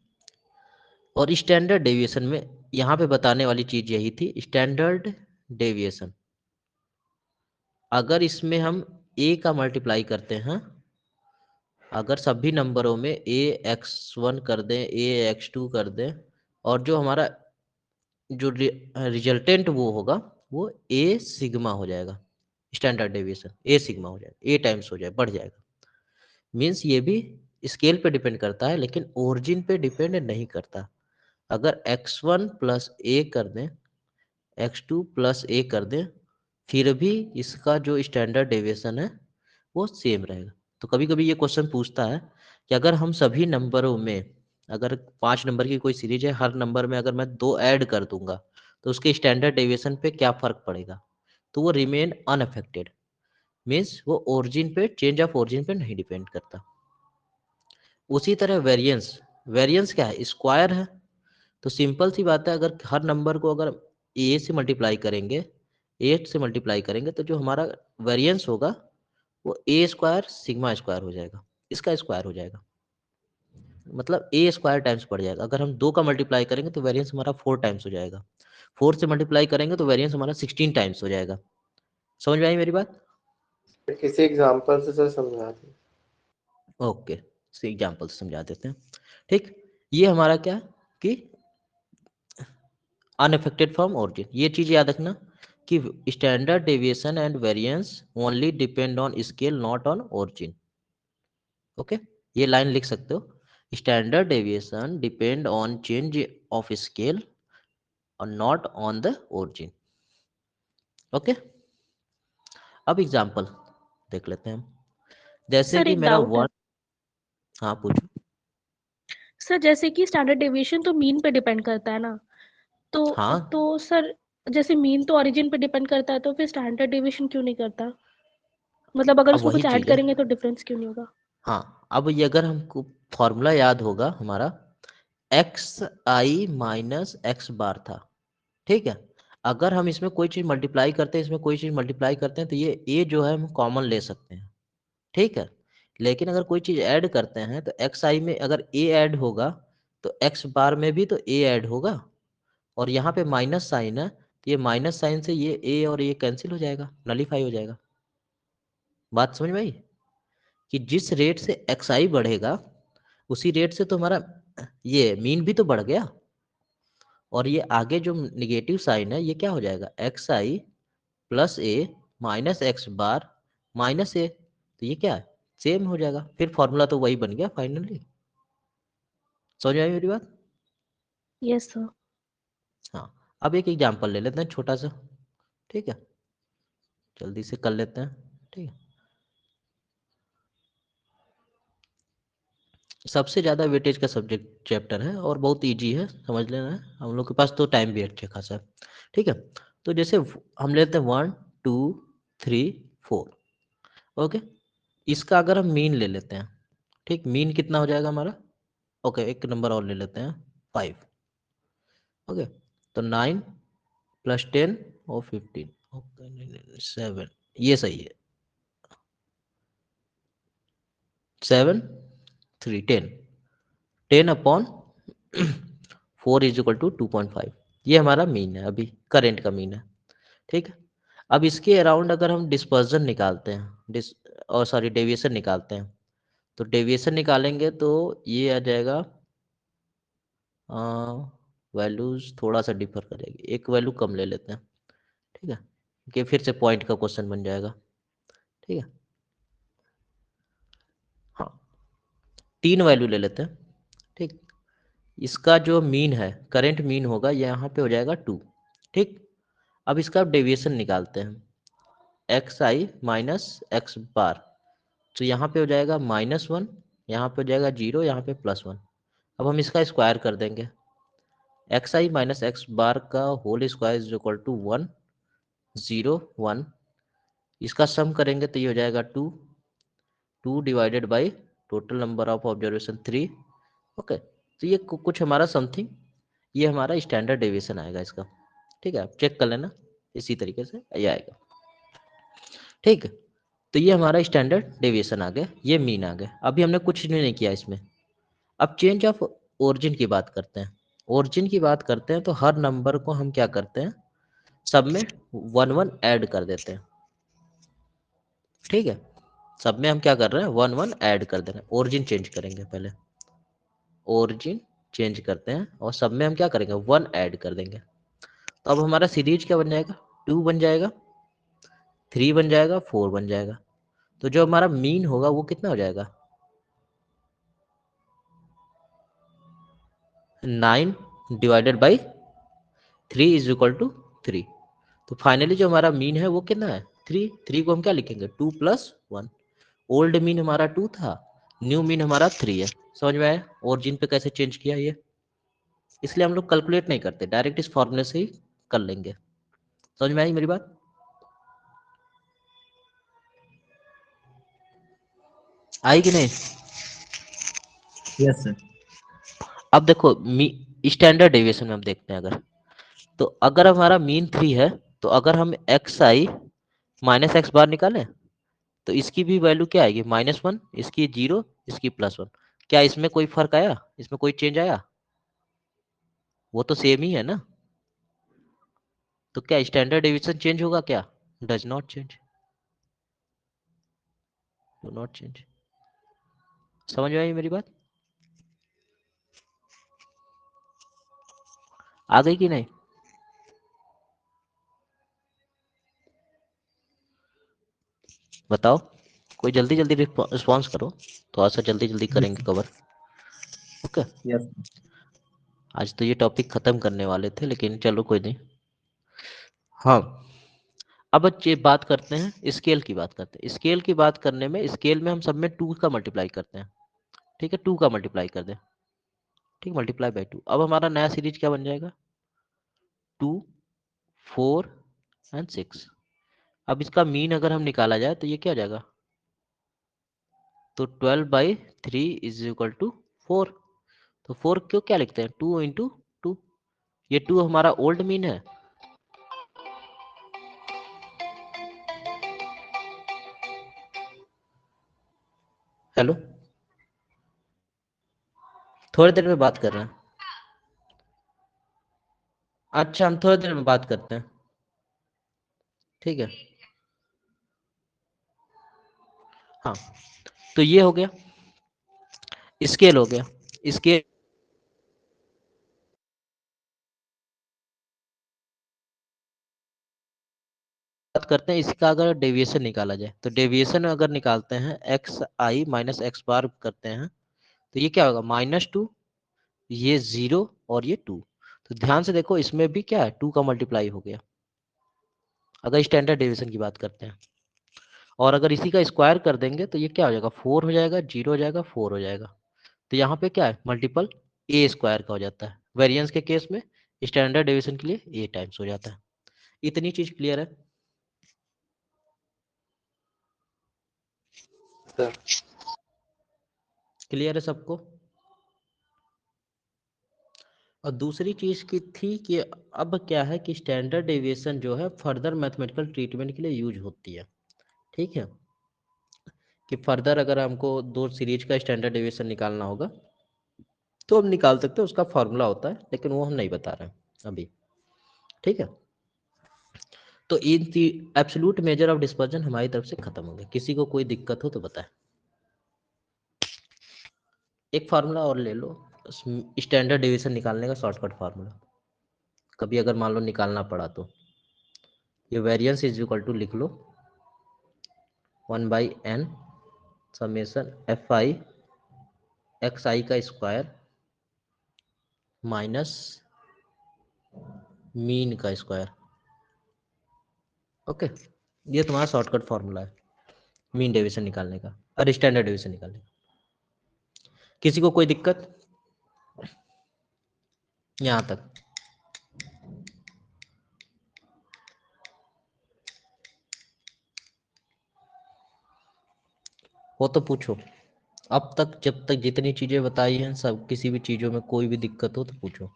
और स्टैंडर्ड डेविएशन में यहाँ पे बताने वाली चीज यही थी, स्टैंडर्ड डेविएशन। अगर इसमें हम ए का मल्टीप्लाई करते हैं, अगर सभी नंबरों में ए एक्स वन कर दें, ए एक्स टू कर दें, और जो हमारा जो रिजल्टेंट वो होगा वो ए सिग्मा हो जाएगा, स्टैंडर्ड डेविएशन ए सिग्मा हो जाएगा, ए टाइम्स हो जाए, बढ़ जाएगा। मीन्स ये भी स्केल पे डिपेंड करता है लेकिन ओरिजिन पे डिपेंड नहीं करता। अगर x1 प्लस ए कर दें, x2 प्लस ए कर दें, फिर भी इसका जो स्टैंडर्ड डेविएशन है वो सेम रहेगा। तो कभी कभी ये क्वेश्चन पूछता है कि अगर हम सभी नंबरों में, अगर 5 नंबर की कोई सीरीज है, हर नंबर में अगर मैं 2 ऐड कर दूंगा तो उसके स्टैंडर्ड डेविएशन पे क्या फर्क पड़ेगा, तो वो रिमेन अनअफेक्टेड, मीन्स वो ओरिजिन पे, चेंज ऑफ ओरिजिन पे नहीं डिपेंड करता। उसी तरह वेरिएंस, वेरिएंस क्या है, स्क्वायर है। तो सिंपल सी बात है, अगर हर नंबर को अगर ए से मल्टीप्लाई करेंगे, 8 से मल्टीप्लाई करेंगे, तो जो हमारा वेरिएंस होगा वो ए स्क्वायर सिग्मा स्क्वायर हो जाएगा, इसका स्क्वायर हो जाएगा, मतलब ए स्क्वायर टाइम्स बढ़ जाएगा। अगर हम 2 का मल्टीप्लाई करेंगे तो वेरिएंस हमारा 4 टाइम्स हो जाएगा, 4 से मल्टीप्लाई करेंगे तो वेरिएंस हमारा 16 टाइम्स हो जाएगा। समझ में आई मेरी बात? किसी एग्जांपल से सर समझा दें। ओके, एग्जाम्पल से समझा देते हैं, ठीक। ये हमारा क्या है कि अनअफेक्टेड फ्रॉम ओरिजिन, ये चीज याद रखना कि standard deviation and variance only depend on scale not on origin, okay. ये लाइन लिख सकते हो, standard deviation depend on change of scale और not on the origin, okay. अब एग्जांपल देख लेते हैं हम, जैसे सर कि एक मेरा डाउट है। वन, हाँ पूछो। सर जैसे कि स्टैंडर्ड डेविएशन तो मीन पे डिपेंड करता है ना, तो हाँ, तो सर जैसे मीन तो ओरिजिन पे डिपेंड करता है, तो फिर स्टैंडर्ड डेविएशन क्यों नहीं करता? मतलब अगर अब उसमें वही कुछ ऐड चीज है, करेंगे तो डिफरेंस क्यों नहीं होगा? हाँ, अब ये अगर हमको फॉर्मूला याद होगा हमारा, एक्स आई माइनस एक्स बार था, ठीक है। अगर हम इसमें कोई चीज मल्टीप्लाई करते हैं, इसमें कोई चीज मल्टीप्लाई करते हैं, तो ये ए जो है हम कॉमन ले सकते हैं, ठीक है। लेकिन अगर कोई चीज ऐड करते हैं तो एक्स आई में अगर ए ऐड होगा तो एक्स बार में भी तो ए ऐड होगा, और यहाँ पे माइनस साइन है तो ये माइनस साइन से ये ए और ये कैंसिल हो जाएगा, नलीफाई हो जाएगा। बात समझ में आई कि जिस रेट से एक्स आई बढ़ेगा उसी रेट से तो हमारा ये मीन भी तो बढ़ गया, और ये आगे जो निगेटिव साइन है ये क्या हो जाएगा, एक्स आई प्लस ए माइनस एक्स बार माइनस ए, तो ये क्या है, सेम हो जाएगा, फिर फॉर्मूला तो वही बन गया फाइनली। समझ में आई मेरी बात? Yes sir. हाँ, अब एक एग्जांपल ले लेते हैं छोटा सा, ठीक है, जल्दी से कर लेते हैं, ठीक है। सबसे ज़्यादा वेटेज का सब्जेक्ट चैप्टर है और बहुत इजी है, समझ लेना है। हम लोग के पास तो टाइम भी अच्छे खासा है, ठीक है। तो जैसे हम लेते हैं 1 2 3 4, ओके। इसका अगर हम मीन ले लेते हैं, ठीक, मीन कितना हो जाएगा हमारा, ओके, एक नंबर और ले लेते हैं 5, ओके। तो 9 प्लस 10 और 15, ओके, 7, ये सही है, 7 3 10, 10 अपॉन 4 इज इक्वल टू 2.5, ये हमारा मीन है, अभी करेंट का मीन है, ठीक है। अब इसके अराउंड अगर हम डिस्पर्जन निकालते हैं, और सॉरी डेविएशन निकालते हैं, तो डेविएशन निकालेंगे तो ये आ जाएगा, वैल्यूज थोड़ा सा डिफर करेगी, एक वैल्यू कम ले लेते हैं, ठीक है, कि फिर से पॉइंट का क्वेश्चन बन जाएगा, ठीक है। हाँ, 3 वैल्यू ले लेते हैं, ठीक। इसका जो मीन है, करेंट मीन होगा, यहाँ पे हो जाएगा 2, ठीक। अब इसका डेविएशन निकालते हैं, एक्स आई माइनस एक्स बार, तो यहाँ पे हो जाएगा -1, यहाँ पे हो जाएगा 0, यहाँ पे +1। अब हम इसका स्क्वायर कर देंगे, X I minus X bar का whole square is equal to 1 0 1, इसका सम करेंगे तो ये हो जाएगा 2 2 divided by total number of observation 3, okay. तो ये कुछ हमारा समथिंग, ये हमारा स्टैंडर्ड डेविएशन आएगा इसका, ठीक है। आप चेक कर लेना, इसी तरीके से ये आएगा, ठीक। तो ये हमारा स्टैंडर्ड डेविएशन आ गया, ये मीन आ गया। अभी हमने कुछ भी नहीं किया इसमें। अब चेंज ऑफ ओरिजिन की बात करते हैं। ओरिजिन की बात करते हैं तो हर नंबर को हम क्या करते हैं, सब में 1 1 ऐड कर देते हैं, ठीक है। सब में हम क्या कर रहे हैं, 1 1 ऐड कर दे रहे हैं। ओरिजिन चेंज करेंगे, पहले ओरिजिन चेंज करते हैं और सब में हम क्या करेंगे, 1 ऐड कर देंगे। तो अब हमारा सीरीज क्या बन जाएगा, 2 बन जाएगा, 3 बन जाएगा, 4 बन जाएगा। तो जो हमारा मीन होगा वो कितना हो जाएगा, 9 divided by 3 is equal to 3। तो फाइनली जो हमारा मीन है वो कितना है, 3। 3 को हम क्या लिखेंगे, 2 + 1। ओल्ड मीन हमारा 2 था, न्यू मीन हमारा 3 है। समझ में आया ओरिजिन पे कैसे चेंज किया ये, इसलिए हम लोग कैलकुलेट नहीं करते, डायरेक्ट इस फॉर्मूले से ही कर लेंगे। समझ में आई मेरी बात, आई कि नहीं। Yes sir. अब देखो स्टैंडर्ड डेविएशन में हम देखते हैं, अगर तो अगर हमारा मीन 3 है, तो अगर हम एक्स आई माइनस एक्स बार निकालें तो इसकी भी वैल्यू क्या आएगी, -1, इसकी 0, इसकी +1। क्या इसमें कोई फर्क आया, इसमें कोई चेंज आया, वो तो सेम ही है ना। तो क्या स्टैंडर्ड डेविएशन चेंज होगा, क्या, does not change, do not change. समझ में आई मेरी बात, आ गई कि नहीं। बताओ, कोई जल्दी जल्दी रिस्पॉन्स करो, थोड़ा सा जल्दी जल्दी करेंगे कवर, ओके। यस। आज तो ये टॉपिक खत्म करने वाले थे, लेकिन चलो कोई नहीं। हाँ, अब ये बात करते हैं, स्केल की बात करते हैं। स्केल की बात करने में, स्केल में हम सब में 2 का मल्टीप्लाई करते हैं, ठीक है। 2 का मल्टीप्लाई कर दें, ठीक, मल्टीप्लाई बाई 2। अब हमारा नया सीरीज क्या बन जाएगा, 2 4 एंड 6। अब इसका मीन अगर हम निकाला जाए तो ये क्या हो जाएगा, तो 12/3 इज इक्वल टू 4। तो 4 क्यों क्या लिखते हैं, 2 इंटू 2। ये 2 हमारा ओल्ड मीन है, हेलो, थोड़ी देर में बात कर रहे हैं। अच्छा, हम थोड़ी देर में बात करते हैं, ठीक है। हाँ, तो ये हो गया, स्केल हो गया। स्केल बात करते हैं, इसका अगर डेविएशन निकाला जाए तो डेविएशन अगर निकालते हैं, एक्स आई माइनस एक्स बार करते हैं तो ये क्या होगा, -2, ये 0 और ये 2। तो ध्यान से देखो, इसमें भी क्या है, 2 का मल्टीप्लाई हो गया, अगर स्टैंडर्ड डेविएशन की बात करते हैं। और अगर इसी का स्क्वायर कर देंगे तो ये क्या हो जाएगा, 4 हो जाएगा, 0 हो जाएगा, 4 हो जाएगा। तो यहाँ पे क्या है, मल्टीपल ए स्क्वायर का हो जाता है। वेरिएंस के केस में स्टैंडर्ड डेविएशन के लिए ए टाइम्स हो जाता है। इतनी चीज क्लियर है? सर क्लियर है सबको? और दूसरी चीज की थी कि अब क्या है कि स्टैंडर्ड डेविएशन जो है फर्दर मैथमेटिकल ट्रीटमेंट के लिए यूज होती है। ठीक है, कि फर्दर अगर हमको दो सीरीज का स्टैंडर्ड डेविएशन निकालना होगा तो हम निकाल सकते हैं, उसका फॉर्मूला होता है, लेकिन वो हम नहीं बता रहे हैं अभी। ठीक है, तो in absolute major of dispersion हमारी तरफ से खत्म हो गया। किसी को कोई दिक्कत हो तो बताएं। एक फार्मूला और ले लो, स्टैंडर्ड डेविएशन निकालने का शॉर्टकट फार्मूला, कभी अगर मान लो निकालना पड़ा तो ये वेरिएंस इज इक्वल टू लिख लो 1/n समेशन fi xi का स्क्वायर माइनस मीन का स्क्वायर। ओके, ये तुम्हारा शॉर्टकट फार्मूला है मीन डेविएशन निकालने का और स्टैंडर्ड डेविएशन निकालने का। किसी को कोई दिक्कत यहाँ तक? हो तो पूछो। अब तक जब तक जितनी चीजें बताई हैं सब, किसी भी चीजों में कोई भी दिक्कत हो तो पूछो।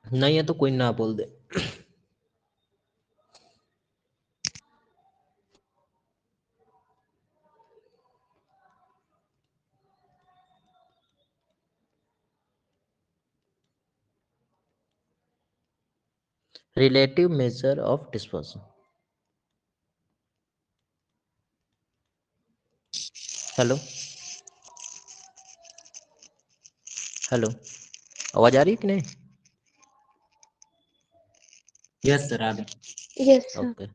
नहीं है तो कोई ना बोल दे। Relative measure of dispersion. Hello hello, आवाज आ रही है कि नहीं? यस सर, आ गए। Yes sir. Okay,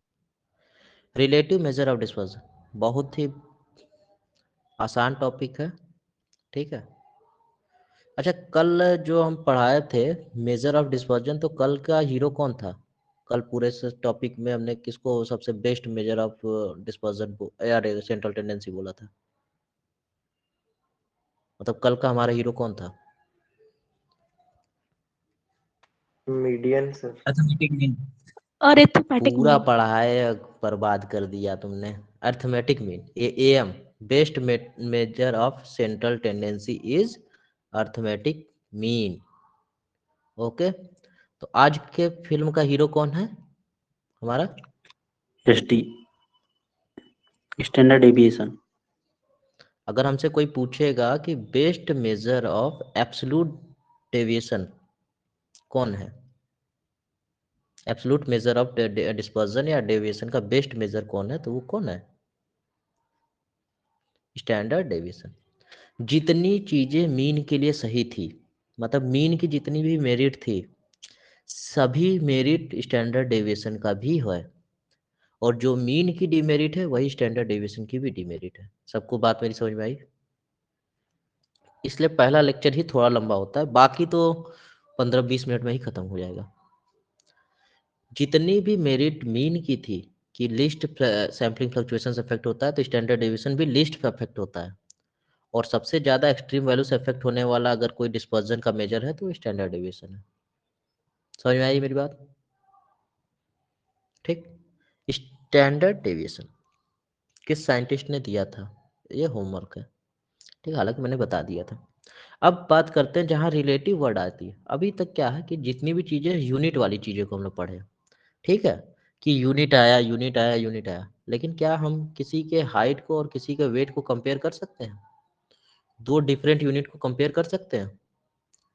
relative measure of dispersion बहुत ही आसान टॉपिक है। ठीक है, अच्छा कल जो हम पढ़ाए थे मेजर ऑफ डिस्पर्जन, तो कल का हीरो कौन था? कल पूरे टॉपिक में हमने किसको सबसे बेस्ट मेजर ऑफ डिस्पर्जन यार सेंट्रल टेंडेंसी बोला था? मतलब कल का हमारा हीरो कौन था? Median sir. Arithmetic mean. Arithmetic पूरा मीन। पढ़ाए बर्बाद कर दिया तुमने। Arithmetic mean, am, best measure of central tendency is arithmetic mean. Okay, तो आज के फिल्म का हीरो कौन है हमारा? SD, standard deviation. अगर हमसे कोई पूछेगा कि best measure of absolute deviation कौन है, एब्सोल्यूट मेजर ऑफ डिस्पर्जन या डेविएशन का बेस्ट मेजर कौन है, तो वो कौन है? Standard deviation. जितनी चीजें मीन के लिए सही थी, मतलब मीन की जितनी भी मेरिट थी, सभी मेरिट स्टैंडर्ड डेविएशन का भी है, और जो मीन की डिमेरिट है वही स्टैंडर्ड डेविएशन की भी डिमेरिट है। सबको बात मेरी समझ में आई? इसलिए पहला लेक्चर ही थोड़ा लंबा होता है, बाकी तो 15-20 मिनट में ही खत्म हो जाएगा। जितनी भी मेरिट मीन की थी कि लिस्ट सैम्पलिंग फ्लक्चुएशन से अफेक्ट होता है, तो स्टैंडर्ड डेविएशन भी लिस्ट पे अफेक्ट होता है। और सबसे ज्यादा एक्सट्रीम वैल्यू से अफेक्ट होने वाला अगर कोई डिस्पर्जन का मेजर है तो स्टैंडर्ड डेविएशन है। समझ में आई मेरी बात? ठीक, स्टैंडर्ड डेविएशन किस साइंटिस्ट ने दिया था, ये होमवर्क है। ठीक, हालांकि मैंने बता दिया था। अब बात करते हैं जहाँ रिलेटिव वर्ड आती है। अभी तक क्या है कि जितनी भी चीजें यूनिट वाली चीजें को हम लोग पढ़े, ठीक है, कि यूनिट आया यूनिट आया यूनिट आया, लेकिन क्या हम किसी के हाइट को और किसी के वेट को कंपेयर कर सकते हैं? दो डिफरेंट यूनिट को कंपेयर कर सकते हैं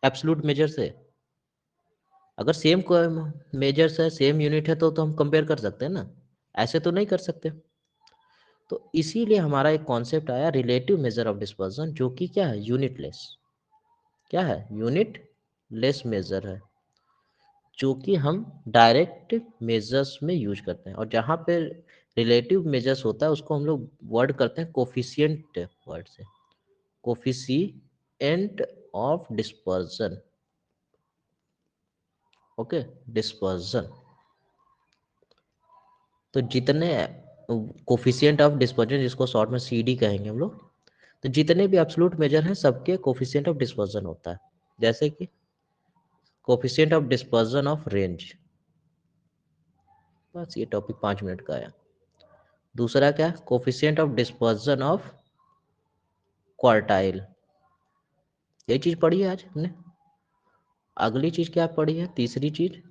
एब्सोल्यूट मेजर से? अगर सेम मेजर्स है, सेम यूनिट है, तो हम कंपेयर कर सकते हैं ना, ऐसे तो नहीं कर सकते। तो इसीलिए हमारा एक कॉन्सेप्ट आया रिलेटिव मेजर ऑफ डिस्पर्जन, जो कि क्या है, यूनिटलेस। क्या है? यूनिट लेस मेजर है, जो कि हम डायरेक्ट मेजर्स में यूज करते हैं। और जहाँ पे रिलेटिव मेजर्स होता है उसको हम लोग वर्ड करते हैं कोफिशिएंट वर्ड से, coefficient of dispersion. Okay, dispersion. तो जितने कोफिशिएंट ऑफ डिस्पर्जन, जिसको शॉर्ट में CD कहेंगे हम लोग। तो जितने भी एब्सोल्यूट मेजर हैं सबके कोफिशिएंट ऑफ डिस्पर्जन होता है। जैसे कि coefficient of dispersion of range, बस ये टॉपिक 5 मिनट का है। दूसरा क्या, coefficient of dispersion of quartile, ये चीज पढ़ी है आज हमने। अगली चीज क्या पढ़ी है, तीसरी चीज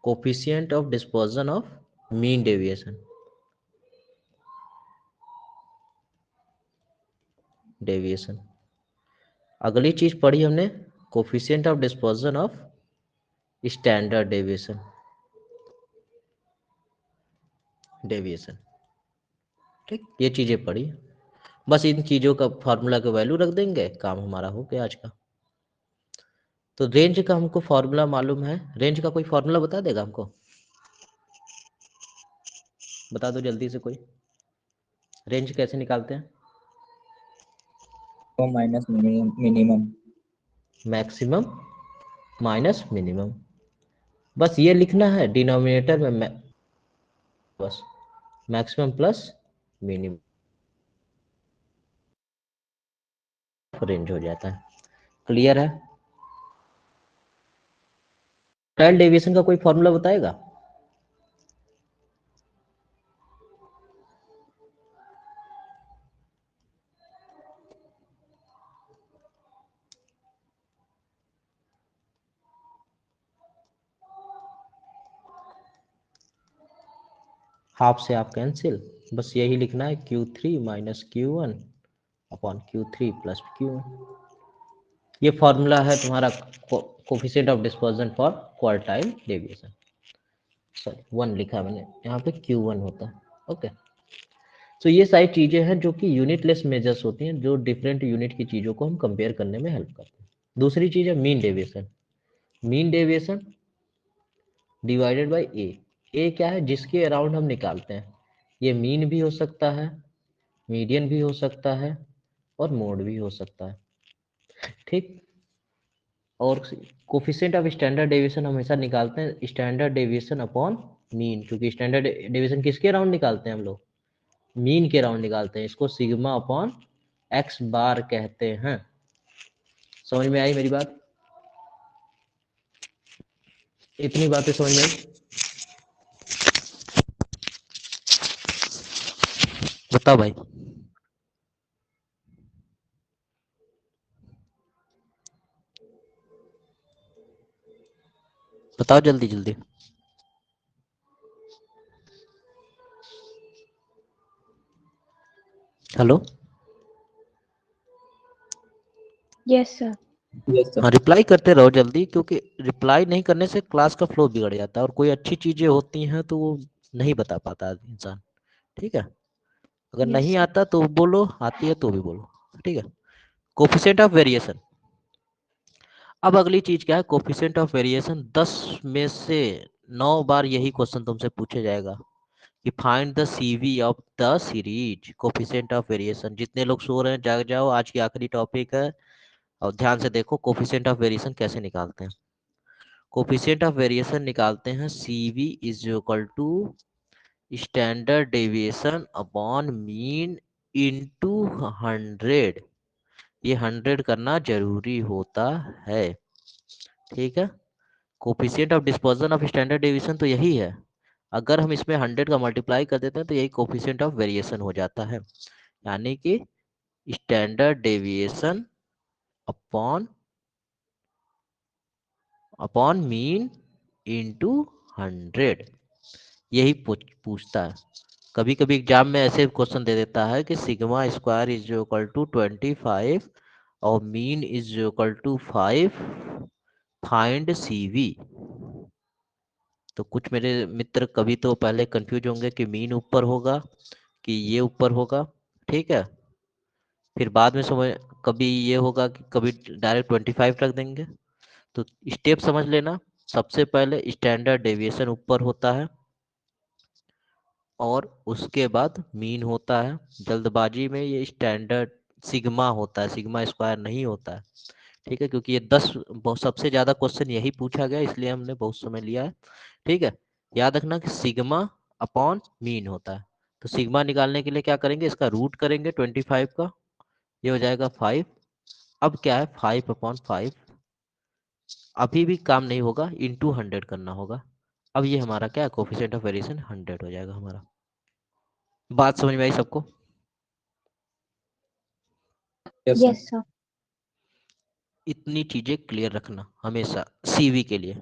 coefficient of dispersion of mean deviation. अगली चीज पढ़ी हमने coefficient of dispersion of standard deviation. ठीक, ये चीजें पढ़ी। बस इन चीजों का फार्मूला का वैल्यू रख देंगे, काम हमारा हो गया आज का। तो रेंज का हमको फार्मूला मालूम है, रेंज का कोई फार्मूला बता देगा हमको? बता दो जल्दी से कोई, रेंज कैसे निकालते हैं? तो minus minimum, maximum minus minimum, बस ये लिखना है। डिनोमिनेटर में बस मैक्सिमम प्लस मिनिमम रेंज हो जाता है। क्लियर है? टाइल डेविएशन का कोई फॉर्मूला बताएगा? हाफ से हाफ कैंसिल, बस यही लिखना है Q3 minus Q1 upon Q3 plus Q1। ये फॉर्मूला है तुम्हारा coefficient of dispersion for quartile deviation. Sorry 1 लिखा मैंने यहाँ पे, Q1 होता है। ओके, तो ये सारी चीजें हैं जो कि यूनिटलेस मेजर्स होती हैं, जो डिफरेंट यूनिट की चीजों को हम कंपेयर करने में हेल्प करते हैं। दूसरी चीज है mean deviation. Mean deviation divided by A क्या है, जिसके अराउंड हम निकालते हैं। ये मीन भी हो सकता है, मीडियन भी हो सकता है और मोड भी हो सकता है। ठीक, और कोफिशिएंट ऑफ स्टैंडर्ड डेविएशन हमेशा निकालते हैं स्टैंडर्ड डेविएशन अपॉन मीन, क्योंकि स्टैंडर्ड डेविएशन किसके अराउंड निकालते हैं हम लोग? मीन के अराउंड निकालते हैं। इसको सिग्मा अपॉन एक्स बार कहते हैं। समझ में आई मेरी बात? इतनी बातें समझ में आई? बताओ भाई। बताओ जल्दी जल्दी। Hello, yes sir. Yes sir. हाँ रिप्लाई करते रहो जल्दी, क्योंकि रिप्लाई नहीं करने से क्लास का फ्लो बिगड़ जाता है, और कोई अच्छी चीजें होती हैं तो वो नहीं बता पाता इंसान। ठीक है, अगर यस नहीं सर। आता तो बोलो, आती है तो भी बोलो। ठीक है, कोफिशिएंट ऑफ वेरिएशन। अब अगली चीज क्या है, कोफिशिएंट ऑफ वेरिएशन। 10 में से 9 बार यही क्वेश्चन तुमसे पूछे जाएगा कि find the CV of the series coefficient of variation. जितने लोग सो रहे हैं जाग जाओ, आज की आखिरी टॉपिक है, और ध्यान से देखो कोफिशिएंट ऑफ वेरिएशन कैसे निकालते हैं। कोफिशिएंट ऑफ वेरिएशन निकालते हैं CV is equal to standard deviation upon mean into 100। ये 100 करना जरूरी होता है। ठीक है, coefficient of dispersion of standard deviation तो यही है। अगर हम इसमें 100 का मल्टीप्लाई कर देते हैं तो यही कोफिशिएंट ऑफ वेरिएशन हो जाता है, यानी कि standard deviation upon upon mean into 100। यही पूछता है। कभी कभी एग्जाम में ऐसे क्वेश्चन दे देता है कि sigma square is equal to 25 और mean is equal to 5, find CV। तो कुछ मेरे मित्र कभी तो पहले कंफ्यूज होंगे कि मीन ऊपर होगा कि ये ऊपर होगा। ठीक है, फिर बाद में समझ, कभी ये होगा कि कभी डायरेक्ट 25 रख देंगे। तो स्टेप समझ लेना। सबसे पहले स्टैंडर्ड डेविएशन ऊपर होता है और उसके बाद मीन होता है। जल्दबाजी में ये स्टैंडर्ड सिग्मा होता है, सिग्मा स्क्वायर नहीं होता है। ठीक है, क्योंकि ये 10 सबसे ज्यादा क्वेश्चन यही पूछा गया, इसलिए हमने बहुत समय लिया है। ठीक है, याद रखना कि सिग्मा अपॉन मीन होता है। तो सिग्मा निकालने के लिए क्या करेंगे, इसका रूट करेंगे 25 का, ये हो जाएगा 5। अब क्या है 5/5, अभी भी काम नहीं होगा, इंटू 100 करना होगा। अब ये हमारा क्या है, कोफिशिएंट ऑफ वेरिएशन 100 हो जाएगा हमारा। बात समझ में आई सबको? Yes, sir. Yes sir. इतनी चीजें क्लियर रखना हमेशा सीवी के लिए।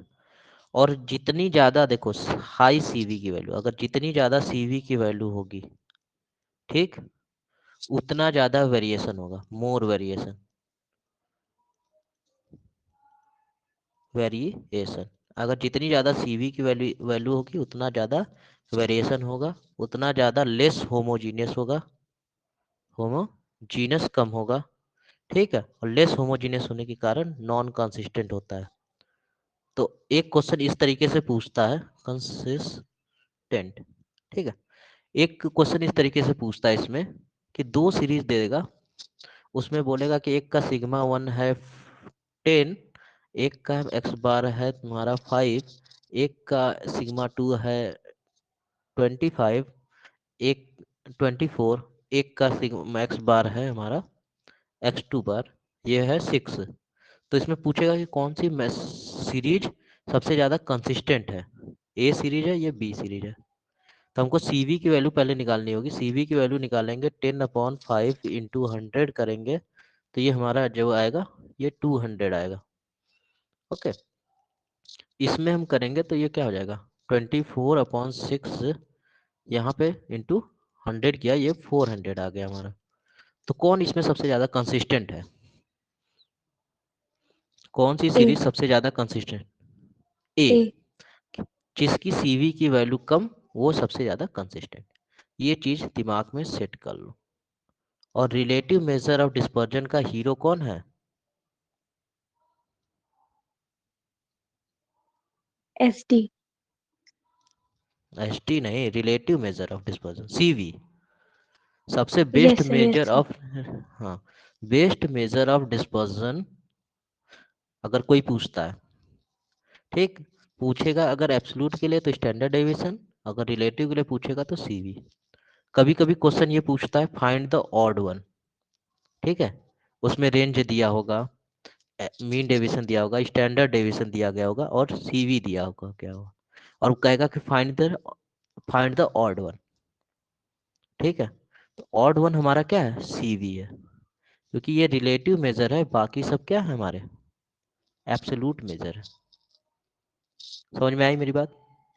और जितनी ज्यादा देखो हाई सीवी की वैल्यू, अगर जितनी ज्यादा सीवी की वैल्यू होगी, ठीक, उतना ज्यादा वेरिएशन होगा, मोर वेरिएशन। अगर जितनी ज्यादा सीवी की वैल्यू होगी उतना ज्यादा वेरिएशन होगा, उतना ज्यादा लेस होमोजीनियस होगा, होमोजीनियस कम होगा, ठीक है। और लेस होमोजीनियस होने के कारण नॉन कंसिस्टेंट होता है। तो एक क्वेश्चन इस तरीके से पूछता है, कंसिस्टेंट, ठीक है। एक क्वेश्चन इस तरीके से पूछता है इसमें कि दो सीरीज दे देगा, उसमें बोलेगा कि एक का सिग्मा 1 है 10, एक का एक्स बार है तुम्हारा 5, एक का सिग्मा 2 है 25, एक 24, एक का सिग्मा एक्स बार है हमारा x2 बार, ये है 6। तो इसमें पूछेगा कि कौन सी सीरीज सबसे ज़्यादा कंसिस्टेंट है, ए सीरीज है या बी सीरीज है। तो हमको CV की वैल्यू पहले निकालनी होगी। CV की वैल्यू निकालेंगे 10/5 इंटू 100 करेंगे, तो ये हमारा जो आएगा ये 200 आएगा। ओके, इसमें हम करेंगे तो ये क्या हो जाएगा 24/6, यहाँ पे इंटू 100 किया, ये 400 आ गया हमारा। तो कौन इसमें सबसे ज़्यादा कंसिस्टेंट है, कौन सी सीरीज सबसे ज़्यादा कंसिस्टेंट? ए। ए। जिसकी CV की वैल्यू कम वो सबसे ज़्यादा कंसिस्टेंट। ये चीज़ दिमाग में सेट कर लो। और रिलेटिव मेजर ऑफ डिस्पर्जन का हीरो कौन है? SD। ST नहीं, relative measure of dispersion CV। सबसे best yes sir, measure yes sir. Of, हाँ, बेस्ट मेजर ऑफ डिस्पर्जन अगर कोई पूछता है, ठीक, पूछेगा अगर एब्सोल्यूट के लिए तो स्टैंडर्ड डेविएशन, अगर रिलेटिव के लिए पूछेगा तो CV। कभी कभी क्वेश्चन ये पूछता है फाइंड द ऑड वन, ठीक है, उसमें रेंज दिया होगा, मीन डेविएशन दिया होगा, स्टैंडर्ड डेविएशन दिया गया होगा और CV दिया होगा क्या होगा, और कहेगा कि फाइंड द ऑड वन, ठीक है। तो ऑड वन हमारा क्या है, CV है, क्योंकि ये रिलेटिव मेजर है, बाकी सब क्या है हमारे एब्सोल्यूट मेजर है। समझ में आई मेरी बात?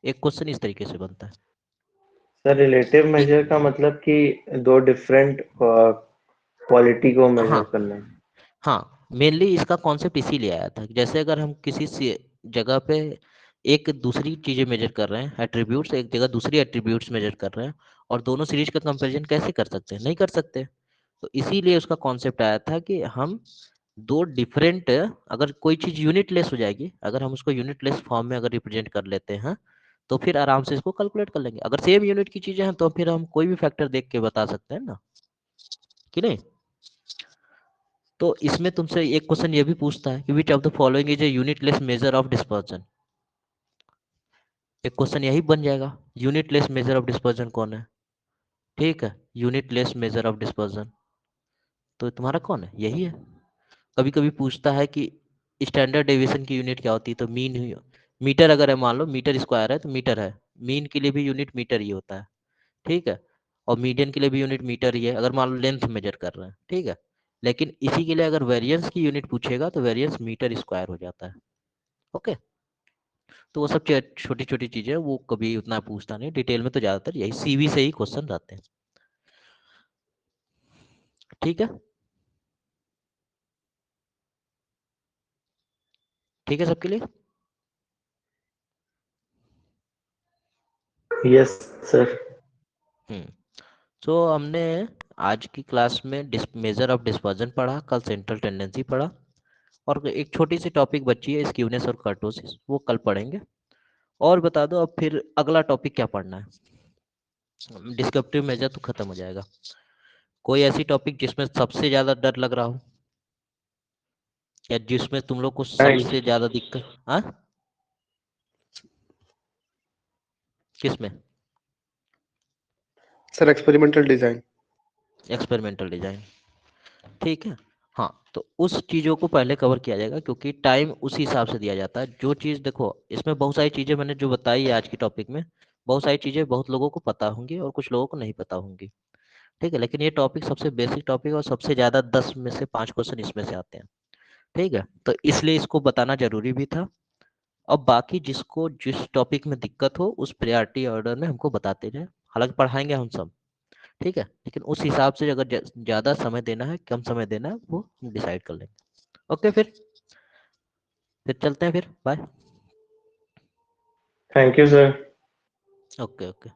एक क्वेश्चन इस तरीके से बनता है। सर रिलेटिव मेजर का मतलब कि दो डिफरेंट क्वालिटी को मेजर हाँ करना है। हाँ, मेनली इसका कॉन्सेप्ट इसीलिए आया था। जैसे अगर हम किसी जगह पे एक दूसरी चीजें मेजर कर रहे हैं, एट्रीब्यूट्स, एक जगह दूसरी एट्रीब्यूट्स मेजर कर रहे हैं, और दोनों सीरीज का कंपैरिजन कैसे कर सकते हैं, नहीं कर सकते। तो इसीलिए उसका कॉन्सेप्ट आया था कि हम दो डिफरेंट, अगर कोई चीज यूनिटलेस हो जाएगी, अगर हम उसको यूनिटलेस फॉर्म में अगर रिप्रेजेंट कर लेते हैं तो फिर आराम से इसको कैलकुलेट कर लेंगे। अगर सेम यूनिट की चीजें हैं तो फिर हम कोई भी फैक्टर देख के बता सकते हैं ना, कि नहीं। तो इसमें तुमसे एक क्वेश्चन ये भी पूछता है कि which of the following is a unitless major of dispersion. एक क्वेश्चन यही बन जाएगा, यूनिटलेस मेजर ऑफ डिस्पर्जन कौन है, ठीक है, यूनिटलेस मेजर ऑफ डिस्पर्जन तो तुम्हारा कौन है, यही है। कभी कभी पूछता है कि स्टैंडर्ड डेविएशन की यूनिट क्या होती है, तो मीन हुई, मीटर अगर है, मान लो मीटर स्क्वायर है तो मीटर है, मीन के लिए भी यूनिट मीटर ही होता है, ठीक है। और मीडियन के लिए भी यूनिट मीटर ही है, अगर मान लो लेंथ मेजर कर रहे हैं, ठीक है। लेकिन इसी के लिए अगर वेरिएंस की यूनिट पूछेगा तो वेरिएंस मीटर स्क्वायर हो जाता है। ओके, तो वो सब छोटी छोटी चीजें वो कभी उतना पूछता नहीं डिटेल में, तो ज्यादातर यही CV से ही क्वेश्चन रहते हैं, ठीक है। ठीक है सबके लिए? Yes sir. तो हमने आज की क्लास में मेजर ऑफ डिस्पर्जन पढ़ा, कल सेंट्रल टेंडेंसी पढ़ा, और एक छोटी सी टॉपिक बची है स्क्यूनेस और कर्टोसिस, वो कल पढ़ेंगे। और बता दो अब फिर अगला टॉपिक क्या पढ़ना है। डिस्क्रिप्टिव मेजर तो खत्म हो जाएगा। कोई ऐसी टॉपिक जिसमें सबसे ज्यादा डर लग रहा हो, या जिसमें तुम लोग को सबसे ज्यादा दिक्कत, हाँ, किसमें? Sir experimental design. Experimental design, ठीक है। हाँ, तो उस चीज़ों को पहले कवर किया जाएगा क्योंकि टाइम उसी हिसाब से दिया जाता है। जो चीज़ देखो, इसमें बहुत सारी चीज़ें मैंने जो बताई है आज की टॉपिक में, बहुत सारी चीज़ें बहुत लोगों को पता होंगी और कुछ लोगों को नहीं पता होंगी, ठीक है। लेकिन ये टॉपिक सबसे बेसिक टॉपिक और सबसे ज़्यादा 10 में से 5 क्वेश्चन इसमें से आते हैं, ठीक है। तो इसलिए इसको बताना जरूरी भी था। और बाकी जिसको जिस टॉपिक में दिक्कत हो उस प्रायोरिटी ऑर्डर में हमको बताते जाए, हालांकि पढ़ाएंगे हम सब, ठीक है। लेकिन उस हिसाब से अगर ज़्यादा समय देना है कम समय देना है वो हम डिसाइड कर लेंगे। ओके, फिर चलते हैं, फिर bye. Thank you sir. Okay okay.